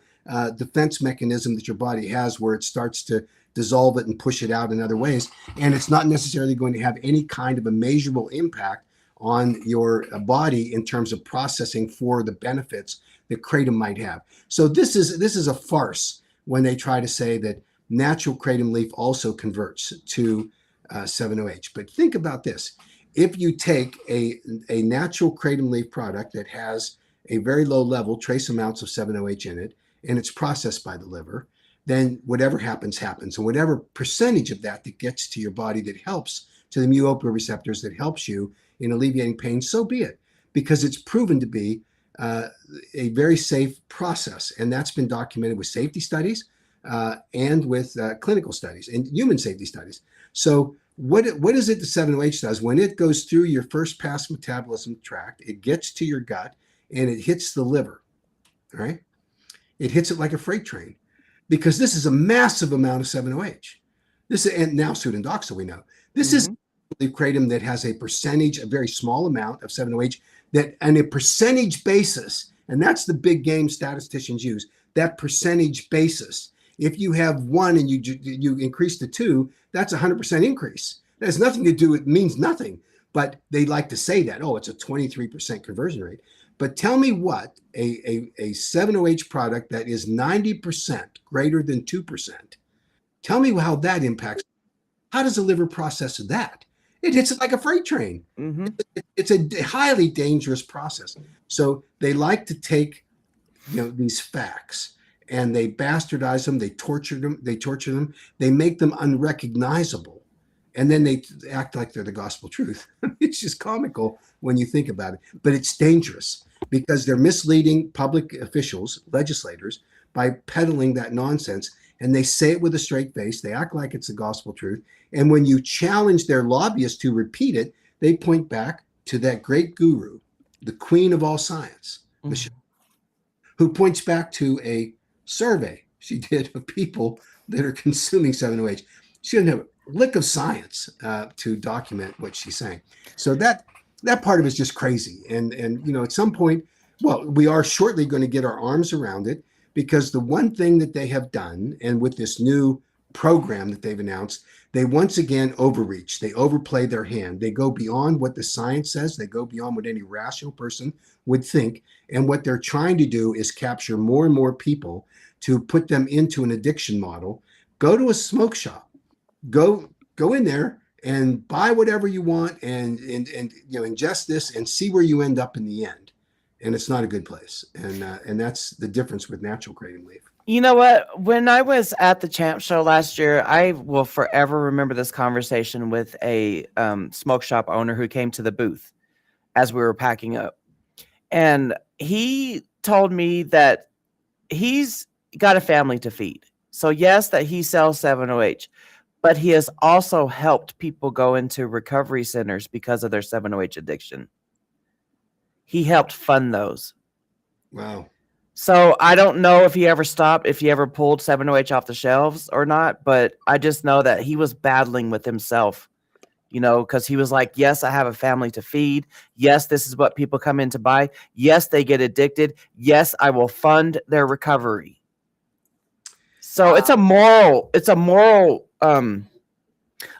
defense mechanism that your body has where it starts to dissolve it and push it out in other ways. And it's not necessarily going to have any kind of a measurable impact on your body in terms of processing for the benefits that kratom might have. So this is a farce when they try to say that natural kratom leaf also converts to 7-OH. But think about this. If you take a natural kratom leaf product that has a very low level, trace amounts of 7-OH in it, and it's processed by the liver, then whatever happens, happens. And whatever percentage of that gets to your body that helps to the mu-opioid receptors, that helps you in alleviating pain, so be it, because it's proven to be a very safe process. And that's been documented with safety studies and with clinical studies and human safety studies. So what is it the 7-OH does? When it goes through your first pass metabolism tract, it gets to your gut and it hits the liver, right? It hits it like a freight train, because this is a massive amount of 7-OH. This is, and now pseudodoxa, we know. This is kratom that has a percentage, a very small amount of 7-OH, that on a percentage basis, and that's the big game statisticians use, that percentage basis. If you have one and you increase to 2, that's a 100% increase. That has nothing to do, it means nothing, but they like to say that, oh, it's a 23% conversion rate. But tell me what a 7-OH product that is 90% greater than 2%, tell me how that impacts. How does the liver process that? It hits it like a freight train. Mm-hmm. It's a highly dangerous process. So they like to take, these facts and they bastardize them. They torture them. They make them unrecognizable. And then they act like they're the gospel truth. It's just comical when you think about it. But it's dangerous because they're misleading public officials, legislators, by peddling that nonsense. And they say it with a straight face. They act like it's the gospel truth. And when you challenge their lobbyists to repeat it, they point back to that great guru, the queen of all science, Michelle, who points back to a survey she did of people that are consuming 7-OH. She doesn't have a lick of science to document what she's saying. So that part of it is just crazy. And at some point, well, we are shortly going to get our arms around it, because the one thing that they have done, and with this new program that they've announced, they once again overreach. They overplay their hand. They go beyond what the science says. They go beyond what any rational person would think. And what they're trying to do is capture more and more people to put them into an addiction model. Go to a smoke shop. Go in there and buy whatever you want and ingest this and see where you end up in the end. And it's not a good place. And that's the difference with natural kratom leaf. You know what? When I was at the Champ Show last year, I will forever remember this conversation with a smoke shop owner who came to the booth as we were packing up. And he told me that he's got a family to feed. So yes, that he sells 7-OH, but he has also helped people go into recovery centers because of their 7-OH addiction. He helped fund those. Wow. So I don't know if he ever stopped, if he ever pulled 7-OH off the shelves or not, but I just know that he was battling with himself because he was like, yes, I have a family to feed. Yes, this is what people come in to buy. Yes, they get addicted. Yes, I will fund their recovery. So Wow. it's a moral,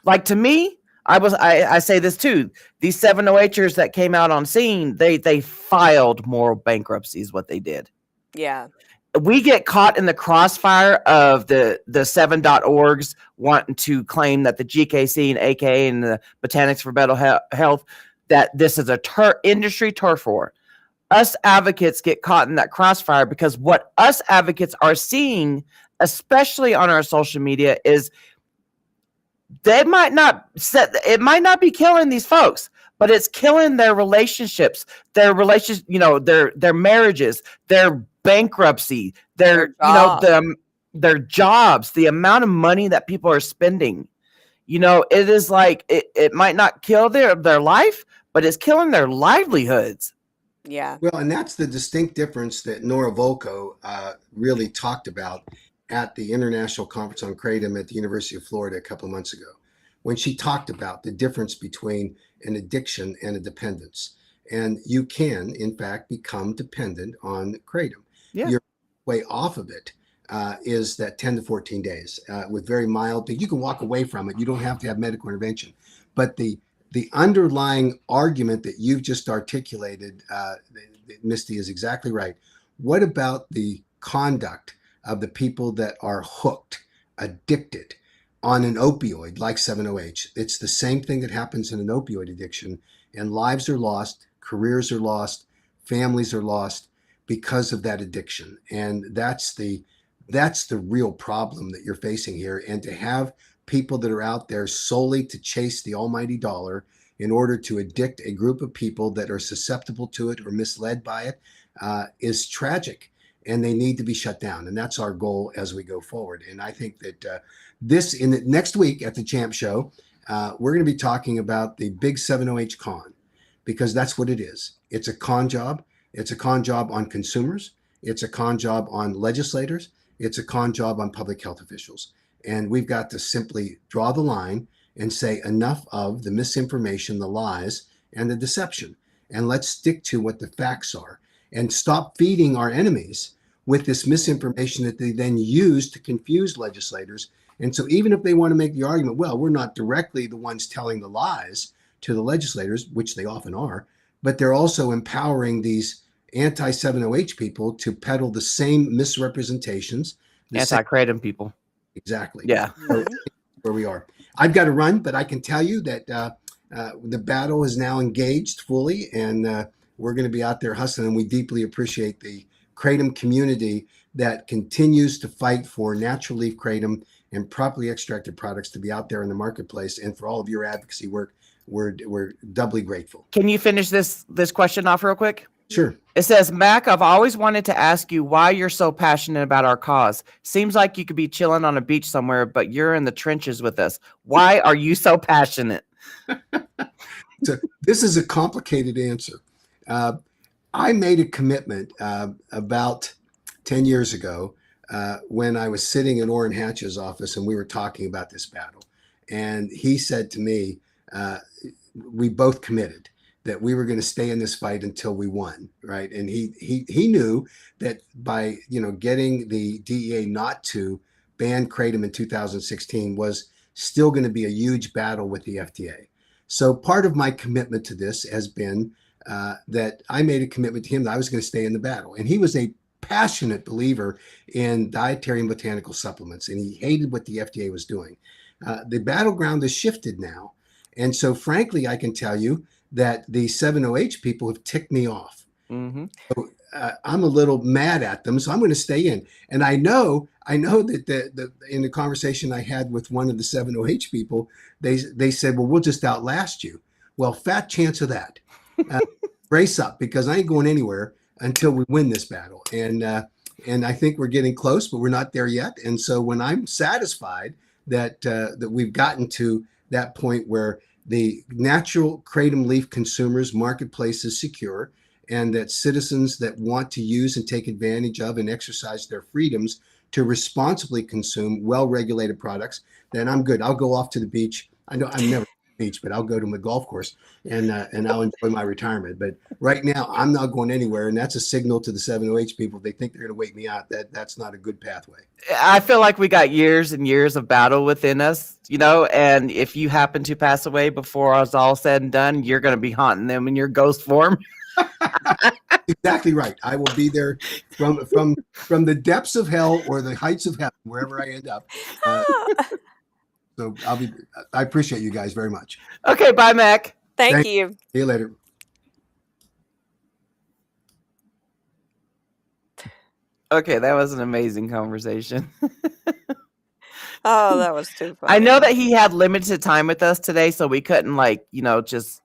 like to me, I say this too. These 708ers that came out on scene, they filed moral bankruptcy is what they did. Yeah. We get caught in the crossfire of the 7.orgs wanting to claim that the GKC and AKA and the Botanics for Better Health, that this is a industry turf war. Us advocates get caught in that crossfire because what us advocates are seeing, especially on our social media, is it might not be killing these folks, but it's killing their relationships, their marriages, their bankruptcy, Their job. their jobs, the amount of money that people are spending. It is like it might not kill their life, but it's killing their livelihoods. Yeah. Well, and that's the distinct difference that Nora Volko really talked about at the International Conference on Kratom at the University of Florida a couple of months ago, when she talked about the difference between an addiction and a dependence. And you can, in fact, become dependent on Kratom. Yeah. Your way off of it is that 10 to 14 days with very mild. You can walk away from it. You don't have to have medical intervention. But the underlying argument that you've just articulated, Misty, is exactly right. What about the conduct of the people that are hooked, addicted on an opioid like 7-OH? It's the same thing that happens in an opioid addiction, and lives are lost, careers are lost, families are lost because of that addiction. And that's the real problem that you're facing here. And to have people that are out there solely to chase the almighty dollar in order to addict a group of people that are susceptible to it or misled by it is tragic, and they need to be shut down. And that's our goal as we go forward. And I think that next week at the Champ Show, we're going to be talking about the big 7-OH con, because that's what it is. It's a con job. It's a con job on consumers. It's a con job on legislators. It's a con job on public health officials. And we've got to simply draw the line and say enough of the misinformation, the lies, and the deception. And let's stick to what the facts are and stop feeding our enemies with this misinformation that they then use to confuse legislators. And so even if they want to make the argument, well, we're not directly the ones telling the lies to the legislators, which they often are, but they're also empowering these anti-7-OH people to peddle the same misrepresentations. Anti-kratom people. Exactly. Yeah. So where we are. I've got to run, but I can tell you that the battle is now engaged fully, and we're going to be out there hustling. And we deeply appreciate the kratom community that continues to fight for natural leaf kratom and properly extracted products to be out there in the marketplace. And for all of your advocacy work, we're doubly grateful. Can you finish this question off real quick? Sure. It says, Mac, I've always wanted to ask you why you're so passionate about our cause. Seems like you could be chilling on a beach somewhere, but you're in the trenches with us. Why are you so passionate? So this is a complicated answer. I made a commitment about 10 years ago when I was sitting in Orrin Hatch's office and we were talking about this battle. And he said to me, we both committed that we were going to stay in this fight until we won, right? And he knew that by getting the DEA not to ban kratom in 2016 was still going to be a huge battle with the FDA. So part of my commitment to this has been that I made a commitment to him that I was going to stay in the battle. And he was a passionate believer in dietary and botanical supplements, and he hated what the FDA was doing. The battleground has shifted now. And so frankly, I can tell you that the 7-OH people have ticked me off. Mm-hmm. So, I'm a little mad at them, so I'm going to stay in. And I know that in the conversation I had with one of the 7-OH people, they said, well, we'll just outlast you. Well, fat chance of that. Brace up, because I ain't going anywhere until we win this battle. And I think we're getting close, but we're not there yet. And so when I'm satisfied that we've gotten to that point where the natural kratom leaf consumers marketplace is secure, and that citizens that want to use and take advantage of and exercise their freedoms to responsibly consume well-regulated products, then I'm good. I'll go off to the beach. I know I'm never beach, but I'll go to my golf course and I'll enjoy my retirement. But right now, I'm not going anywhere, and that's a signal to the 7OH people. If they think they're going to wait me out, that's not a good pathway. I feel like we got years and years of battle within us, and if you happen to pass away before it's all said and done, you're going to be haunting them in your ghost form. Exactly right. I will be there from the depths of hell or the heights of heaven, wherever I end up. So I appreciate you guys very much. Okay, bye, Mac. Thank you. See you later. Okay, that was an amazing conversation. Oh, that was too funny. I know that he had limited time with us today, so we couldn't just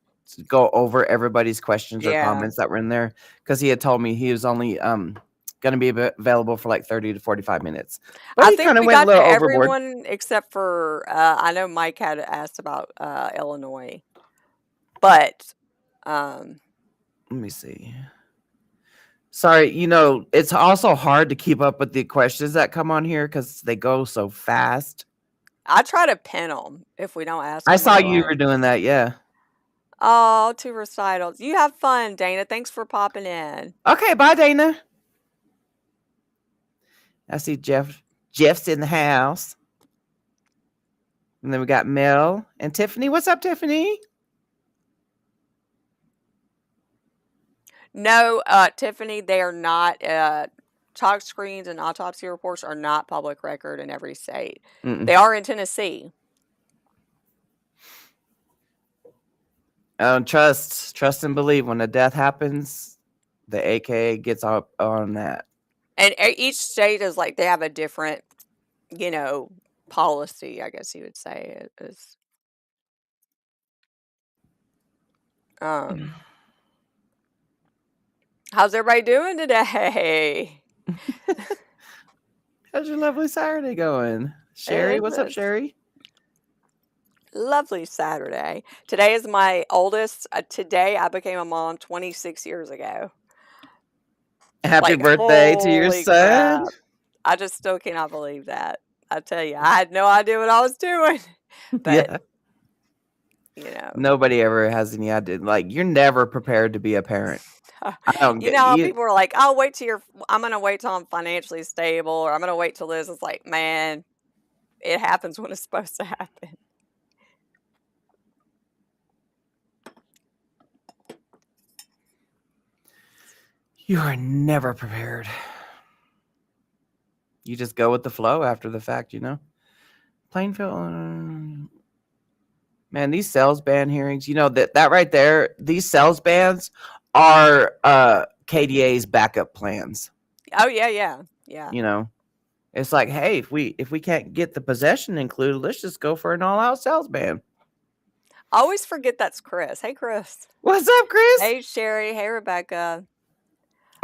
go over everybody's questions or comments that were in there, because he had told me he was only going to be available for like 30 to 45 minutes. But I think we got to overboard. everyone except for I know Mike had asked about Illinois, but let me see. Sorry, it's also hard to keep up with the questions that come on here because they go so fast. I try to pin them if we don't ask. I saw you were doing that, yeah. Oh, 2 recitals. You have fun, Dana. Thanks for popping in. Okay, bye, Dana. I see Jeff's in the house. And then we got Mel and Tiffany. What's up, Tiffany? No, Tiffany, they are not. Chalk screens and autopsy reports are not public record in every state. They are in Tennessee. Trust and believe. When a death happens, the AKA gets up on that. And each state is like, they have a different, policy, I guess you would say. It is. How's everybody doing today? How's your lovely Saturday going? Sherry, what's up, Sherry? Lovely Saturday. Today is my oldest. Today I became a mom 26 years ago. Happy birthday to your son. Crap. I just still cannot believe that. I tell you, I had no idea what I was doing. But, nobody ever has any idea. Like, you're never prepared to be a parent. I don't get people are like, I'm going to wait till I'm financially stable, or I'm going to wait till this. It's like, man, it happens when it's supposed to happen. You are never prepared. You just go with the flow after the fact, Plainfield. Man, these sales ban hearings, that right there, these sales bans are KDA's backup plans. Oh, yeah. It's like, hey, if we can't get the possession included, let's just go for an all-out sales ban. I always forget that's Chris. Hey, Chris. What's up, Chris? Hey, Sherry. Hey, Rebecca.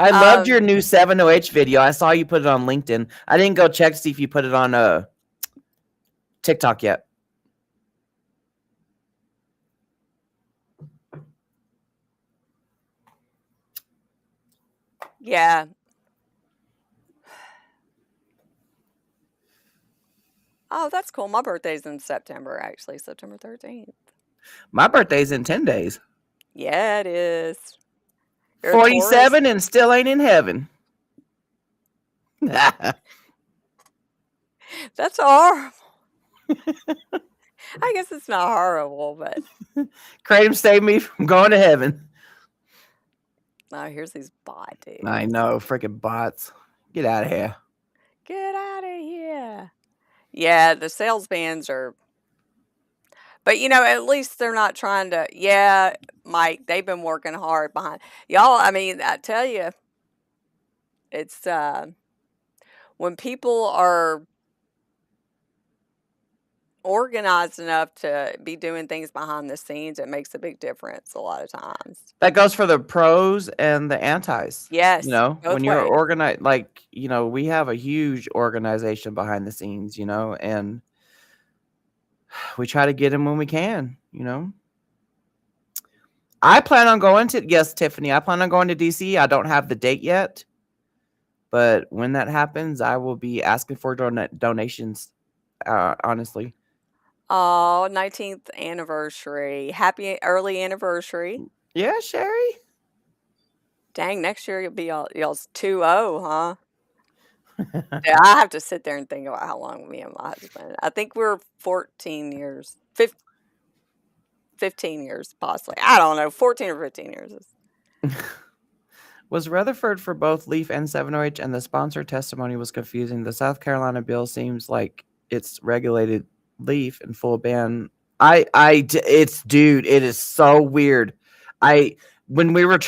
I loved your new 7OH video. I saw you put it on LinkedIn. I didn't go check to see if you put it on TikTok yet. Yeah. Oh, that's cool. My birthday's in September, actually. September 13th. My birthday's in 10 days. Yeah, it is. You're 47 and still ain't in heaven. That's horrible. I guess it's not horrible, but Kratom saved me from going to heaven. Oh, here's these bot dudes. I know, freaking bots. Get out of here. Get out of here. Yeah, the sales bans are. But, at least they're not trying to. Yeah, Mike, they've been working hard behind. Y'all, I mean, I tell you, it's when people are organized enough to be doing things behind the scenes, it makes a big difference a lot of times. That goes for the pros and the antis. Yes. When you're organized, we have a huge organization behind the scenes, and we try to get them when we can, I plan on going to, yes, Tiffany, I plan on going to DC. I don't have the date yet, but when that happens, I will be asking for donations, honestly. Oh, 19th anniversary. Happy early anniversary. Yeah, Sherry. Dang, next year you'll be y'all's 2-0, huh? Yeah, I have to sit there and think about how long me and my husband. I think we're 14 years, 15 years possibly. I don't know, 14 or 15 years. Was Rutherford for both Leaf and 7-H, and the sponsor testimony was confusing. The South Carolina bill seems like it's regulated Leaf and full ban. It's dude, it is so weird. When we were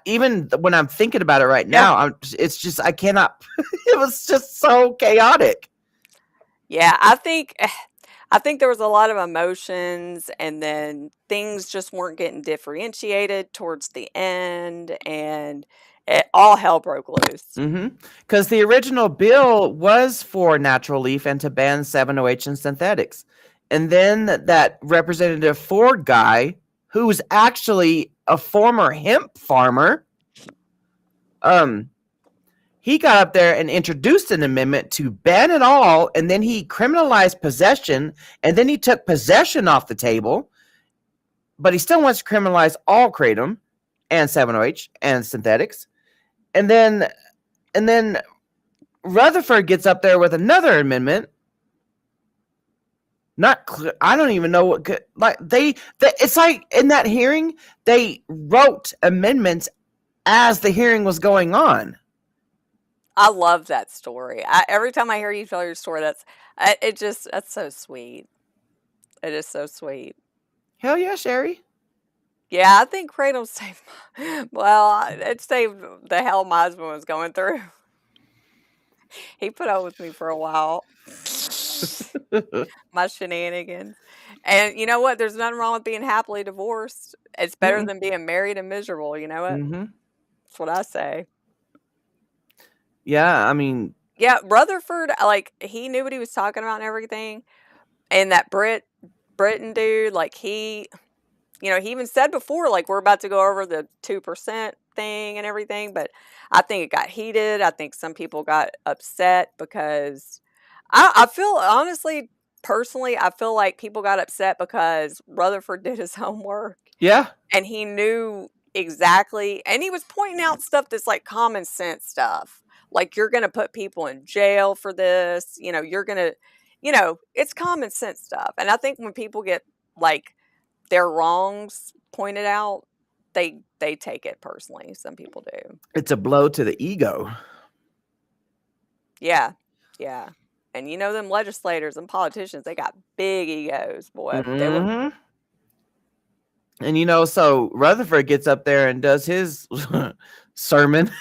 even when I'm thinking about it right Yeah. now, it's just I cannot. It was just so chaotic. Yeah, I think there was a lot of emotions, and then things just weren't getting differentiated towards the end, and all hell broke loose. Because the original bill was for natural leaf and to ban 7-OH and synthetics. And then that Representative Ford guy, who was actually a former hemp farmer, he got up there and introduced an amendment to ban it all, and then he criminalized possession, and then he took possession off the table, but he still wants to criminalize all kratom and 7-OH and synthetics. And then Rutherford gets up there with another amendment. Not clear. I don't even know what. Like it's like in that hearing, they wrote amendments as the hearing was going on. I love that story. Every time I hear you tell your story, that's so sweet. It is so sweet. Hell yeah, Sherry. Yeah, I think Kratom saved. Well, it saved the hell my husband was going through. He put up with me for a while. My shenanigans. And you know what? There's nothing wrong with being happily divorced. It's better than being married and miserable. You know what? That's what I say. Yeah, I mean. Yeah, Rutherford, like, he knew what he was talking about and everything. And that Britain dude, like, he even said before, like, we're about to go over the 2% thing and everything. But I think it got heated. I think some people got upset because I feel, honestly, personally, I feel like people got upset because Rutherford did his homework. Yeah. And he knew exactly, and he was pointing out stuff that's like common sense stuff. Like, you're going to put people in jail for this. You're going to, it's common sense stuff. And I think when people get, like, their wrongs pointed out, they take it personally. Some people do. It's a blow to the ego. Yeah. Yeah. And them legislators and politicians, they got big egos, boy. They were. And so Rutherford gets up there and does his sermon.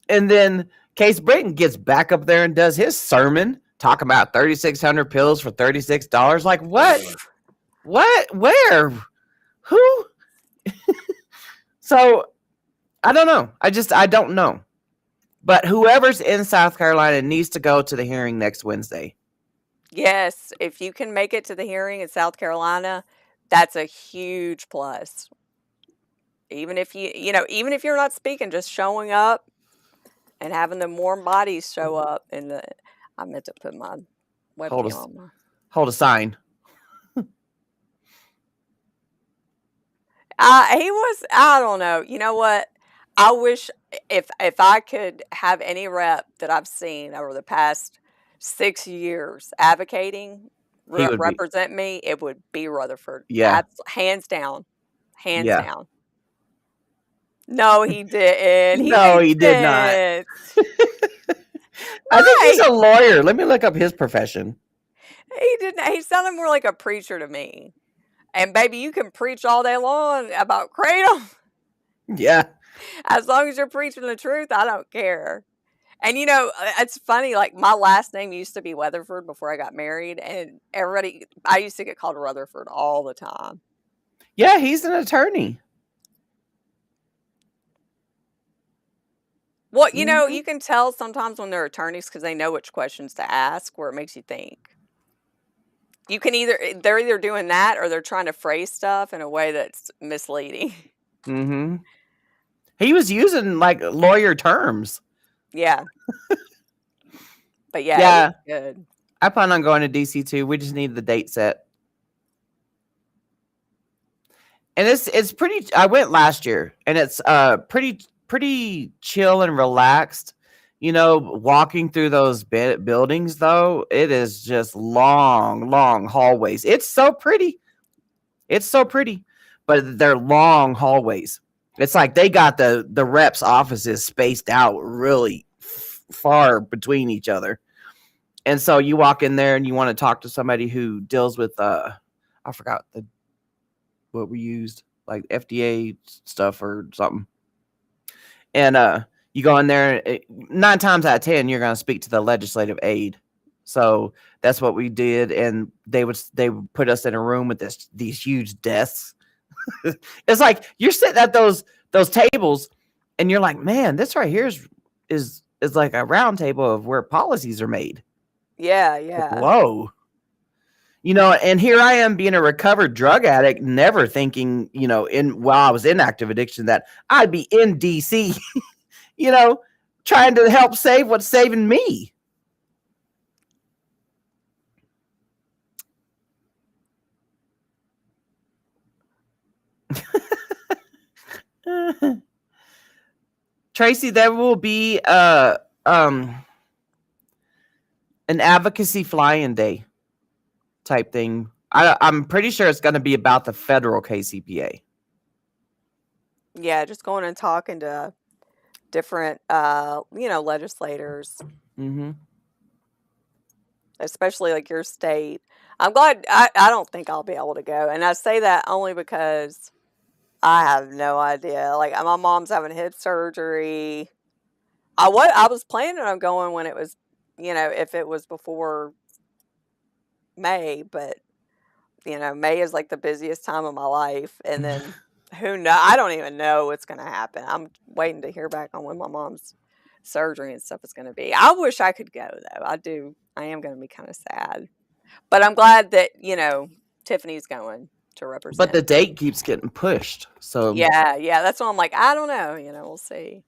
And then Case Britton gets back up there and does his sermon, talking about 3,600 pills for $36. Like, what? What? Where? Who? So, I don't know. I don't know. But whoever's in South Carolina needs to go to the hearing next Wednesday. Yes. If you can make it to the hearing in South Carolina, that's a huge plus. Even if even if you're not speaking, just showing up and having them warm bodies show up. I meant to put my webcam on. Hold a sign. I don't know. You know what? I wish if I could have any rep that I've seen over the past 6 years advocating, represent me, it would be Rutherford. Yeah. Hands down. Hands down. No, he didn't. He did not. I think he's a lawyer. Let me look up his profession. He didn't. He sounded more like a preacher to me. And baby, you can preach all day long about kratom. Yeah. As long as you're preaching the truth, I don't care. And it's funny, like, my last name used to be Weatherford before I got married, and I used to get called Rutherford all the time. Yeah, he's an attorney. Well, you can tell sometimes when they're attorneys because they know which questions to ask, where it makes you think. They're either doing that or they're trying to phrase stuff in a way that's misleading. He was using, like, lawyer terms. Yeah. But yeah, it was good. I plan on going to DC too. We just need the date set. And it's pretty. I went last year, and it's pretty chill and relaxed. Walking through those buildings though, it is just long hallways. It's so pretty. It's so pretty, but they're long hallways. It's like they got the reps' offices spaced out really far between each other. And so you walk in there and you want to talk to somebody who deals with I forgot what we used, like FDA stuff or something. And you go in there, 9 times out of 10 you're going to speak to the legislative aide. So that's what we did, and they would put us in a room with these huge desks. It's like you're sitting at those tables, and you're like, man, this right here is like a round table of where policies are made. Yeah, Like, yeah. whoa. And here I am being a recovered drug addict, never thinking, while I was in active addiction that I'd be in DC, trying to help save what's saving me. Tracy, there will be an advocacy fly-in day type thing. I'm pretty sure it's going to be about the federal KCPA. Yeah, just going and talking to different, legislators, Mm-hmm. especially like your state. I'm glad. I don't think I'll be able to go, and I say that only because I have no idea. Like my mom's having hip surgery. I was planning on going when it was, if it was before May, but May is like the busiest time of my life, and then who know? I don't even know what's going to happen. I'm waiting to hear back on when my mom's surgery and stuff is going to be. I wish I could go though. I do. I am going to be kind of sad, but I'm glad that Tiffany's going to represent. But the date keeps getting pushed. So yeah, that's why I'm like, I don't know. We'll see.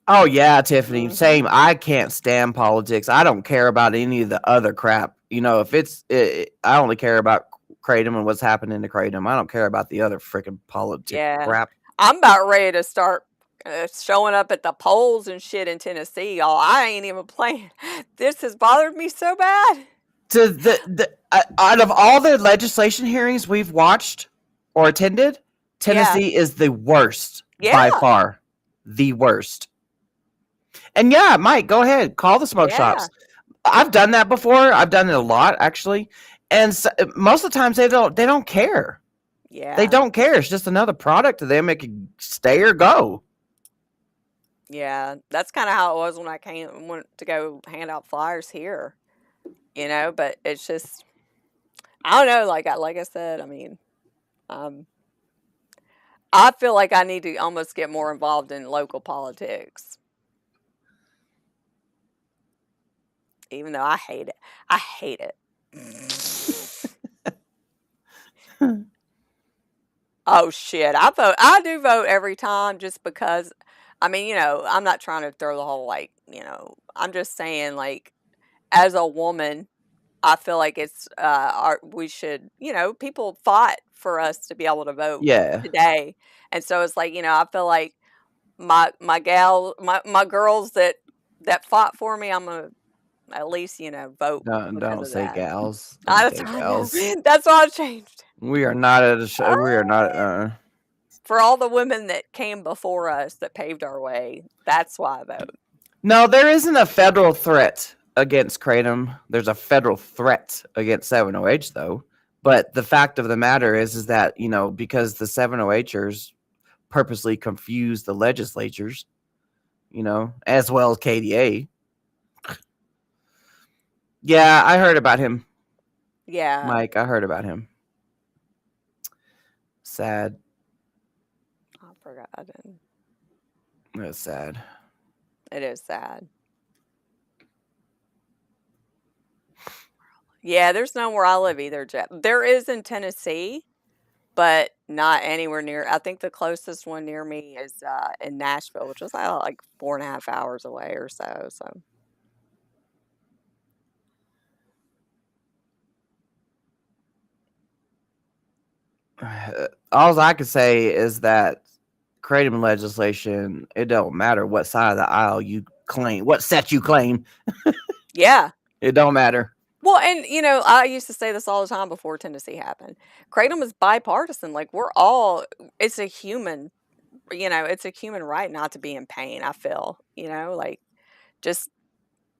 Oh yeah, Tiffany. Same. I can't stand politics. I don't care about any of the other crap. If I only care about Kratom and what's happening to Kratom. I don't care about the other freaking politics crap. I'm about ready to start showing up at the polls and shit in Tennessee, y'all. I ain't even playing. This has bothered me so bad. Out of all the legislation hearings we've watched or attended, Tennessee is the worst by far. The worst. And yeah, Mike, go ahead. Call the smoke shops. I've done that before. I've done it a lot, actually. And so, most of the times they don't care. Yeah. They don't care. It's just another product to them. It could stay or go. Yeah, that's kind of how it was when I went to go hand out flyers here. But it's just, I don't know. Like I said, I mean, I feel like I need to almost get more involved in local politics. Even though I hate it. I hate it. Oh shit. I do vote every time just because I mean, I'm not trying to throw the whole I'm just saying like as a woman, I feel like it's we should, people fought for us to be able to vote today. And so it's like, I feel like my girls that fought for me, I'm going to at least, vote. Don't say that. gals. Don't say gals. That's why I changed. We are not at a show. We are not. For all the women that came before us that paved our way, that's why I vote. No, there isn't a federal threat against Kratom. There's a federal threat against 7-OH, though. But the fact of the matter is that, because the 7-OHers purposely confuse the legislatures, as well as KDA. Yeah, I heard about him. Yeah. Mike, I heard about him. Sad. I forgot I didn't. It's sad. It is sad. Yeah, there's none where I live either, Jeff. There is in Tennessee, but not anywhere near. I think the closest one near me is in Nashville, which is like 4.5 hours away or so. So All I can say is that kratom legislation, it don't matter what side of the aisle you claim, what set you claim, Yeah. it don't matter. Well, and I used to say this all the time before Tennessee happened. Kratom is bipartisan. Like we're all, it's a human, it's a human right not to be in pain. I feel, like just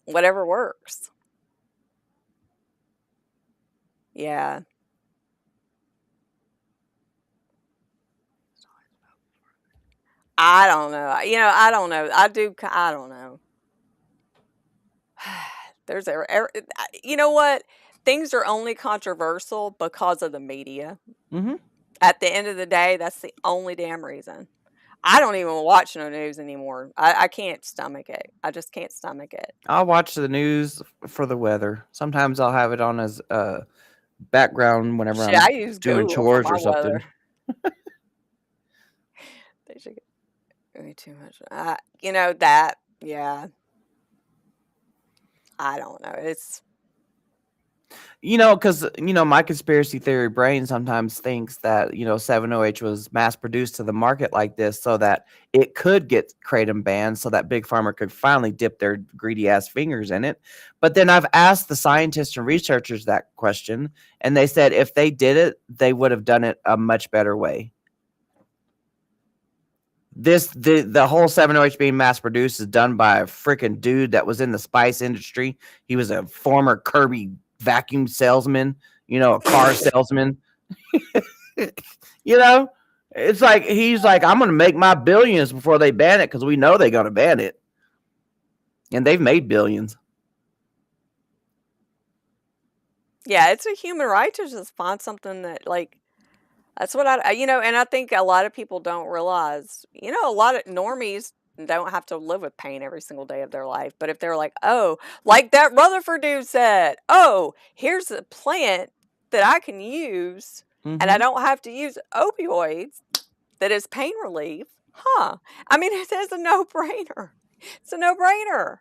whatever works. Yeah. I don't know. I don't know. I don't know. There's you know what? Things are only controversial because of the media. Hmm. At the end of the day, that's the only damn reason. I don't even watch no news anymore. I can't stomach it. I just can't stomach it. I'll watch the news for the weather. Sometimes I'll have it on as background whenever Shit, I I'm use doing Google for chores my or something. weather. They should get way too much. That. Yeah. I don't know. It's Because my conspiracy theory brain sometimes thinks that 7OH was mass produced to the market like this so that it could get kratom banned, so that big pharma could finally dip their greedy ass fingers in it. But then I've asked the scientists and researchers that question, and they said if they did it, they would have done it a much better way. The whole 7OH being mass produced is done by a freaking dude that was in the spice industry. He was a former Kirby vacuum salesman, a car salesman. you know, it's like he's like, I'm gonna make my billions before they ban it because we know they're gonna ban it, and they've made billions. yeah, it's a human right to just find something that like that's what and I think a lot of people don't realize, a lot of normies don't have to live with pain every single day of their life. But if they're like, oh, like that Rutherford dude said, oh, here's a plant that I can use and I Mm-hmm. don't have to use opioids that is pain relief, huh? I mean, it is a no brainer. It's a no brainer.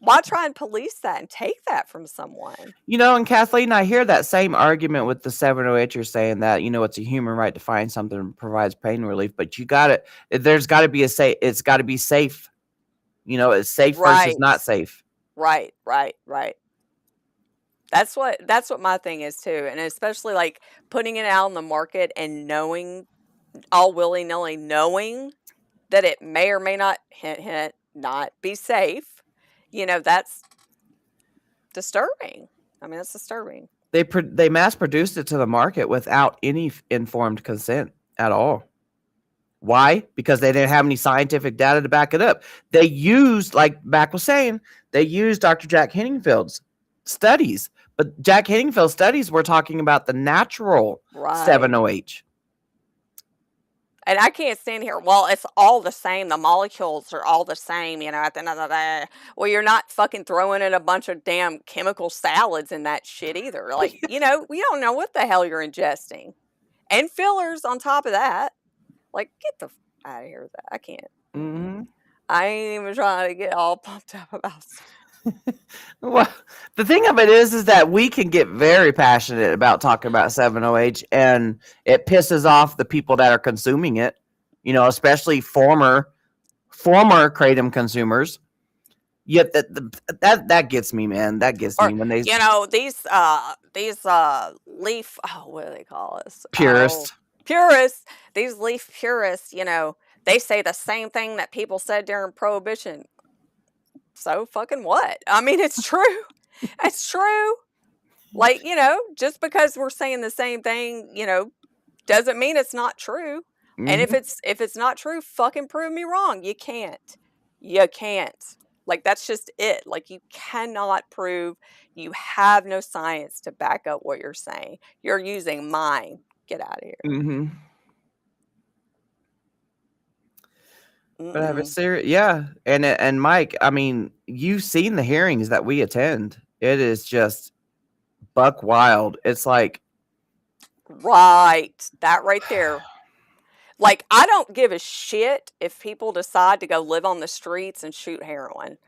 Why try and police that and take that from someone? And Kathleen, I hear that same argument with the 7OH. You're saying that it's a human right to find something that provides pain relief, but there's got to be it's got to be safe. It's safe versus Right. not safe. Right, right, right. That's what my thing is too. And especially like putting it out on the market and knowing all willy-nilly knowing that it may or may not hint hint not be safe. That's disturbing. I mean, that's disturbing. They mass produced it to the market without any informed consent at all. Why? Because they didn't have any scientific data to back it up. They used, like Mac was saying, they used Dr. Jack Henningfield's studies, but Jack Henningfield's studies were talking about the natural Right. 7OH. And I can't stand here. Well, it's all the same. The molecules are all the same, at the end of the day. Well, you're not fucking throwing in a bunch of damn chemical salads in that shit either. Like, we don't know what the hell you're ingesting. And fillers on top of that. Like, get the out of here with that. I can't. Mm-hmm. I ain't even trying to get all pumped up about stuff. Well, the thing of it is that we can get very passionate about talking about 7OH, and it pisses off the people that are consuming it. Especially former kratom consumers. Yet that gets me, man. That gets me when they these leaf. Oh, what do they call us? purists. Purists. These leaf purists. They say the same thing that people said during Prohibition. So fucking what? I mean, it's true. It's true. Like, just because we're saying the same thing, doesn't mean it's not true. Mm-hmm. And if it's not true, fucking prove me wrong. You can't. You can't. Like, that's just it. Like, you cannot prove. You have no science to back up what you're saying. You're using mine. Get out of here. Mm-hmm. But have it serious, yeah. And Mike, I mean, you've seen the hearings that we attend. It is just buck wild. It's like, right, that right there. Like, I don't give a shit if people decide to go live on the streets and shoot heroin.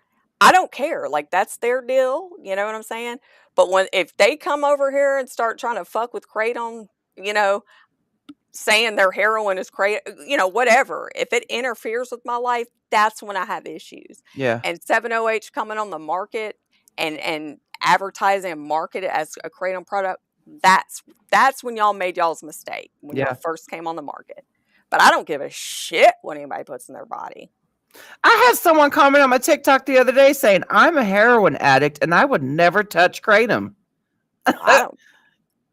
I don't care. Like, that's their deal. You know what I'm saying? But if they come over here and start trying to fuck with kratom, saying their heroin is crazy, whatever. If it interferes with my life, that's when I have issues. Yeah. And 7OH coming on the market and advertising and market it as a kratom product, that's when y'all made y'all's mistake, when y'all first came on the market. But I don't give a shit what anybody puts in their body. I had someone comment on my TikTok the other day saying, I'm a heroin addict and I would never touch kratom. I don't.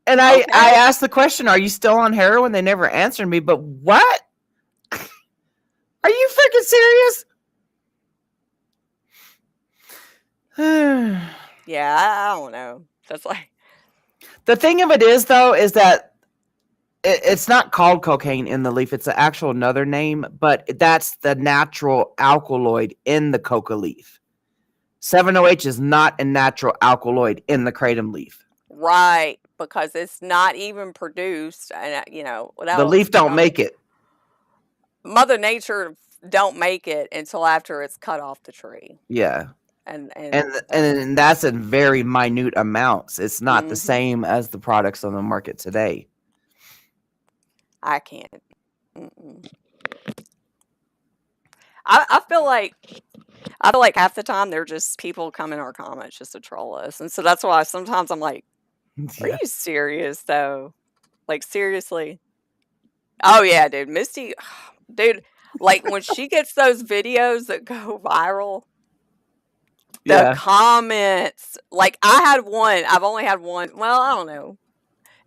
And I asked the question, are you still on heroin? They never answered me, but what? Are you freaking serious? Yeah, I don't know. That's like, the thing of it is, though, is that it's not called cocaine in the leaf. It's an actual another name, but that's the natural alkaloid in the coca leaf. 7OH is not a natural alkaloid in the kratom leaf. Right, because it's not even produced, and the leaf don't make it. Mother Nature don't make it until after it's cut off the tree. Yeah. And that's in very minute amounts. It's not the same as the products on the market today. I can't. I feel like half the time they're just people come in our comments just to troll us, and so that's why sometimes I'm like, "Are you serious though? Like seriously?" Oh yeah, dude, Misty, dude, like when she gets those videos that go viral. The comments, like I've only had one, well, I don't know,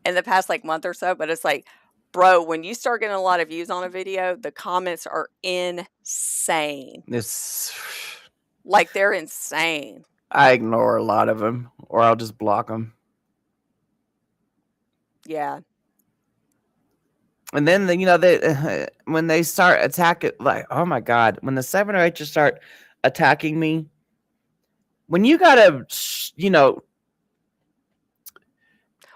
in the past like month or so, but it's like, bro, when you start getting a lot of views on a video, the comments are insane. It's like they're insane. I ignore a lot of them, or I'll just block them. Yeah. And then they when they start attacking, like, oh my god, when the 7OH just start attacking me. When you gotta,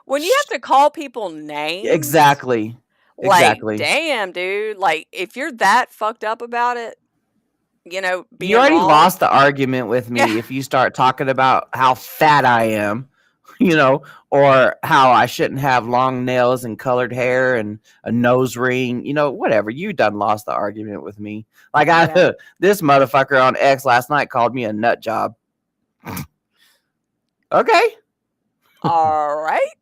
when you have to call people names. Exactly. Like, damn, dude. Like, if you're that fucked up about it, being you already wrong, lost the argument with me if you start talking about how fat I am, or how I shouldn't have long nails and colored hair and a nose ring, whatever. You done lost the argument with me. Like, this motherfucker on X last night called me a nut job. Okay. All right.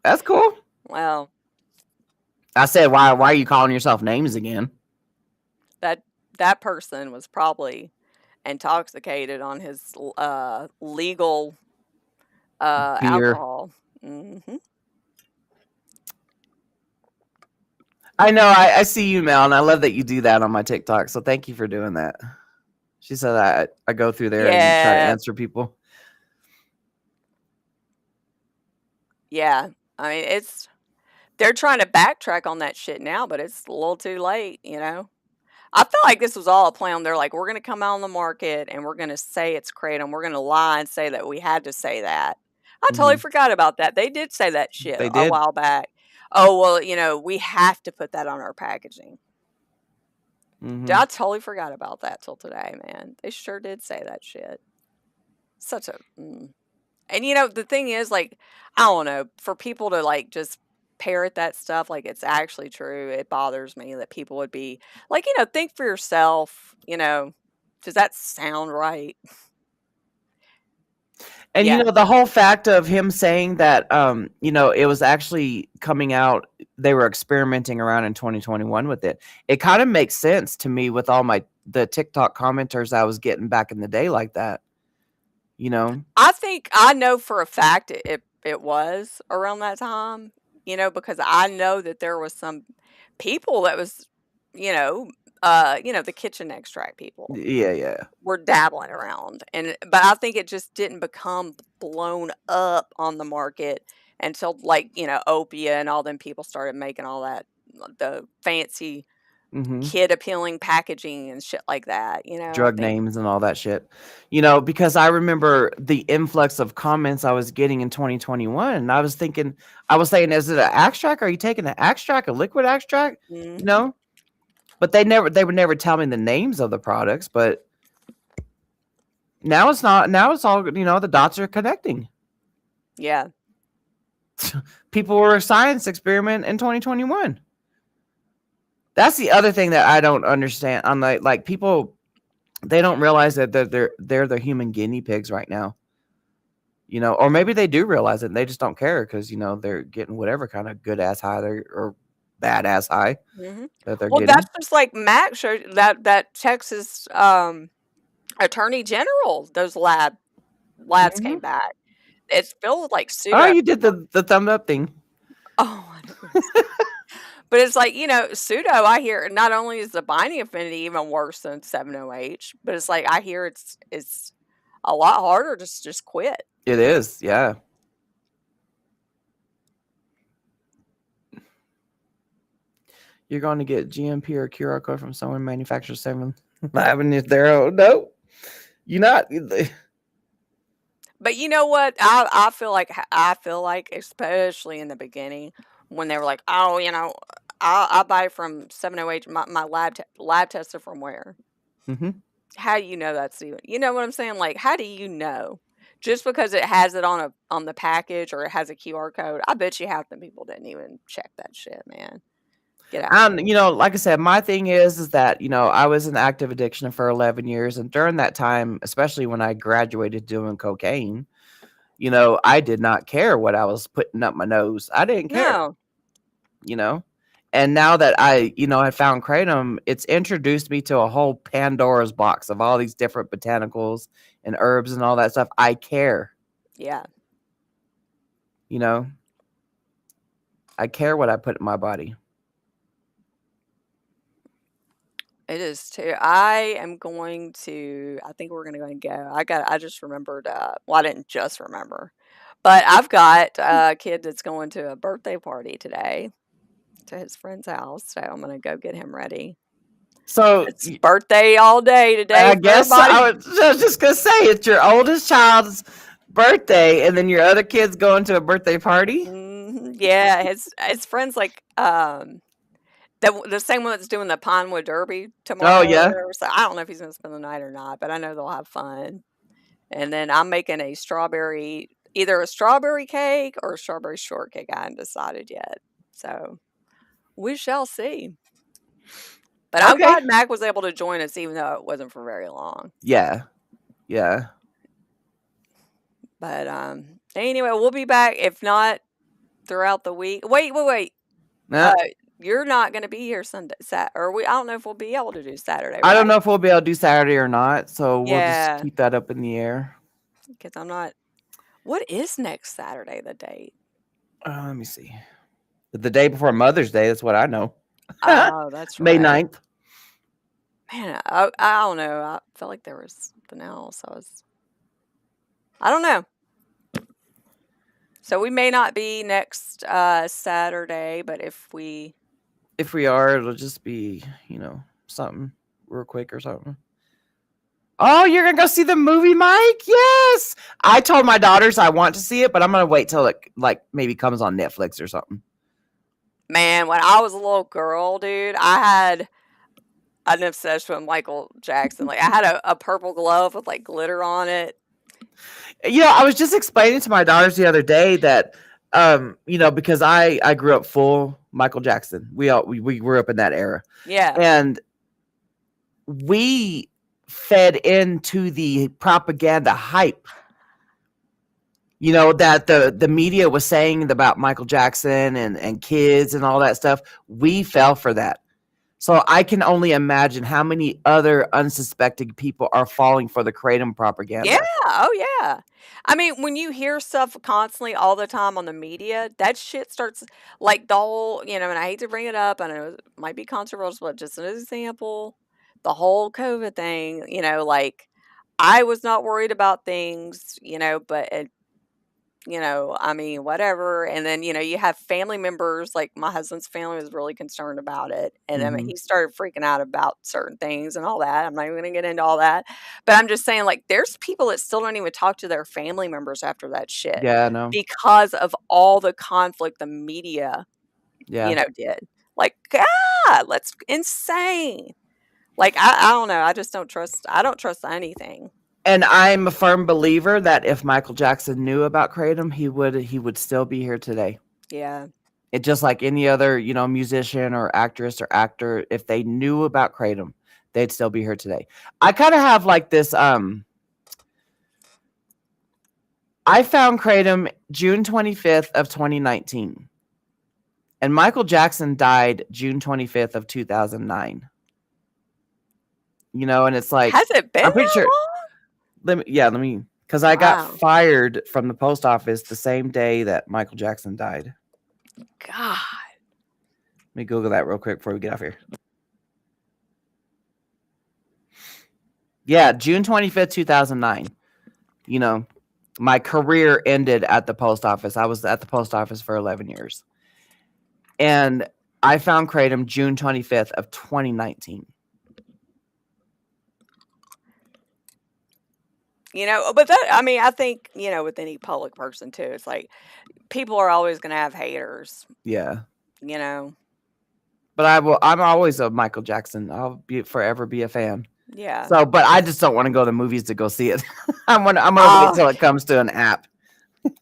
That's cool. Well, I said, why are you calling yourself names again? That person was probably intoxicated on his legal alcohol. I know. I see you, Mel, and I love that you do that on my TikTok. So thank you for doing that. She said I go through there and try to answer people. Yeah. I mean, they're trying to backtrack on that shit now, but it's a little too late, I feel like this was all a plan. They're like, we're going to come out on the market and we're going to say it's kratom. We're going to lie and say that we had to say that. I totally forgot about that. They did say that shit a while back. Oh, well, we have to put that on our packaging. Dude, I totally forgot about that till today, man. They sure did say that shit. Such a... And, the thing is, like, I don't know, for people to, like, just parrot that stuff like it's actually true, it bothers me that people would be like, think for yourself, does that sound right? And the whole fact of him saying that it was actually coming out, they were experimenting around in 2021 with it. It kind of makes sense to me with all the TikTok commenters I was getting back in the day like that. I think I know for a fact it was around that time, because I know that there was some people that was, the kitchen extract people. Yeah. Were dabbling around. But I think it just didn't become blown up on the market until Opia and all them people started making all that, the fancy kid appealing packaging and shit like that, drug names and all that shit, because I remember the influx of comments I was getting in 2021, and I was saying, is it an extract? Are you taking an extract, a liquid extract? But they would never tell me the names of the products. But now it's not. Now it's all, the dots are connecting. Yeah. people were a science experiment in 2021. That's the other thing that I don't understand. On like people, they don't realize that they're the human guinea pigs right now. Or maybe they do realize it and they just don't care because they're getting whatever kind of good ass high or bad ass high that they're Well, getting. that's just like Mac showed that Texas Attorney General. Those labs came back. It's filled with like Oh, pseudo. you did the thumb up thing. Oh my goodness. But it's like, pseudo, I hear not only is the binding affinity even worse than 7-OH, but it's like I hear it's a lot harder to just quit. It is, yeah. You're going to get GMP or QR code from someone manufactures 7-Eleven if they're no. You're not. But you know what? I feel like especially in the beginning when they were like, oh, I buy from 7-OH my lab tested from where? Mm-hmm. How do you know that's even? You know what I'm saying? Like, how do you know? Just because it has it on the package or it has a QR code, I bet you half the people didn't even check that shit, man. Get out. Like I said, my thing is that I was in active addiction for 11 years, and during that time, especially when I graduated doing cocaine, I did not care what I was putting up my nose. I didn't care. No. And now that I found kratom, it's introduced me to a whole Pandora's box of all these different botanicals and herbs and all that stuff. I care. Yeah. I care what I put in my body. It is too. I think we're going to go. I just remembered, well, I didn't just remember, but I've got a kid that's going to a birthday party today to his friend's house. So I'm going to go get him ready. So it's birthday all day today. I guess I was just going to say it's your oldest child's birthday and then your other kid's going to a birthday party. Yeah. His friend's like, the same one that's doing the Pinewood Derby tomorrow. Oh, yeah. So I don't know if he's going to spend the night or not, but I know they'll have fun. And then I'm making either a strawberry cake or a strawberry shortcake. I haven't decided yet. So we shall see. But I'm glad Mac was able to join us, even though it wasn't for very long. Yeah. Yeah. But anyway, we'll be back. If not throughout the week. Wait. Nah. You're not going to be here Sunday, I don't know if we'll be able to do Saturday. Right? I don't know if we'll be able to do Saturday or not, so we'll just keep that up in the air. Because I'm not. What is next Saturday? The date? Let me see. The day before Mother's Day. That's what I know. Oh, that's right. May 9th. Man, I don't know. I felt like there was something else. I don't know. So we may not be next Saturday, but if we are, it'll just be, something real quick or something. Oh, you're going to go see the movie, Mike? Yes. I told my daughters I want to see it, but I'm going to wait till it maybe comes on Netflix or something. Man, when I was a little girl, dude, I had an obsession with Michael Jackson. Like, I had a purple glove with glitter on it. I was just explaining to my daughters the other day that, because I grew up full Michael Jackson. We grew up in that era. Yeah. And we fed into the propaganda hype, that the media was saying about Michael Jackson and kids and all that stuff. We fell for that. So I can only imagine how many other unsuspecting people are falling for the kratom propaganda. Yeah. Oh, yeah. I mean, when you hear stuff constantly all the time on the media, that shit starts the whole, and I hate to bring it up, I know it might be controversial, but just an example, the whole COVID thing, I was not worried about things, but it, I mean, whatever. And then, you have family members, like my husband's family was really concerned about it. And I mean, he started freaking out about certain things and all that. I'm not even going to get into all that. But I'm just saying, there's people that still don't even talk to their family members after that shit. Yeah, I know. Because of all the conflict the media, did. God, that's insane. I don't know. I just don't trust anything. And I'm a firm believer that if Michael Jackson knew about kratom, he would still be here today. Yeah. It just like any other, musician or actress or actor, if they knew about Kratom, they'd still be here today. I kind of have like this. I found Kratom June 25th of 2019, and Michael Jackson died June 25th of 2009. And it's like, Has it been I'm pretty that sure. long? Let me, because I got Wow. fired from the post office the same day that Michael Jackson died. God. Let me Google that real quick before we get off here. Yeah, June 25th, 2009. My career ended at the post office. I was at the post office for 11 years. And I found Kratom June 25th of 2019. But that, I mean, I think, with any public person too, it's like people are always going to have haters, Yeah. you know? But I'm always a Michael Jackson. I'll forever be a fan. Yeah. So, but I just don't want to go to the movies to go see it. I'm gonna Oh, wait till it comes to an app. God,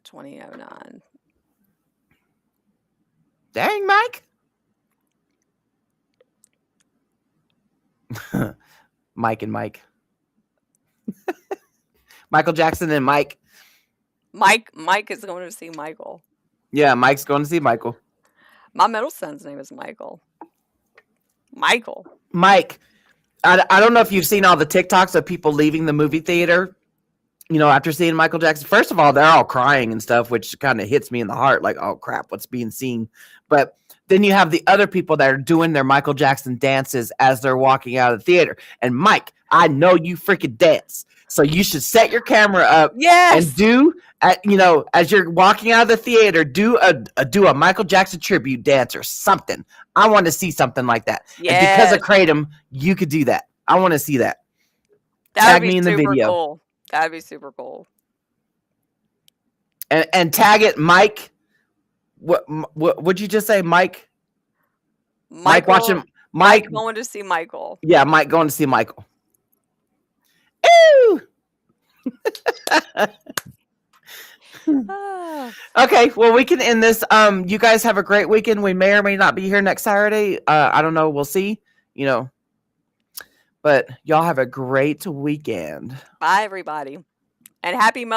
2009. Dang, Mike. Mike and Mike. Michael Jackson and Mike. Mike is going to see Michael. Yeah, Mike's going to see Michael. My middle son's name is Michael. Mike. I don't know if you've seen all the TikToks of people leaving the movie theater, after seeing Michael Jackson. First of all, they're all crying and stuff, which kind of hits me in the heart. Like, oh crap, what's being seen? But then you have the other people that are doing their Michael Jackson dances as they're walking out of the theater. And Mike, I know you freaking dance. So you should set your camera up and do, as you're walking out of the theater, do a Michael Jackson tribute dance or something. I want to see something like that. Yes. And because of Kratom, you could do that. I want to see that. Tag me in the video. Cool. That'd be super cool. And tag it, Mike. What would you just say, Mike? Mike watching. Mike going to see Michael. Yeah, Mike going to see Michael. Ew. Okay, well, we can end this. You guys have a great weekend. We may or may not be here next Saturday. I don't know. We'll see. But y'all have a great weekend. Bye, everybody, and happy Mother's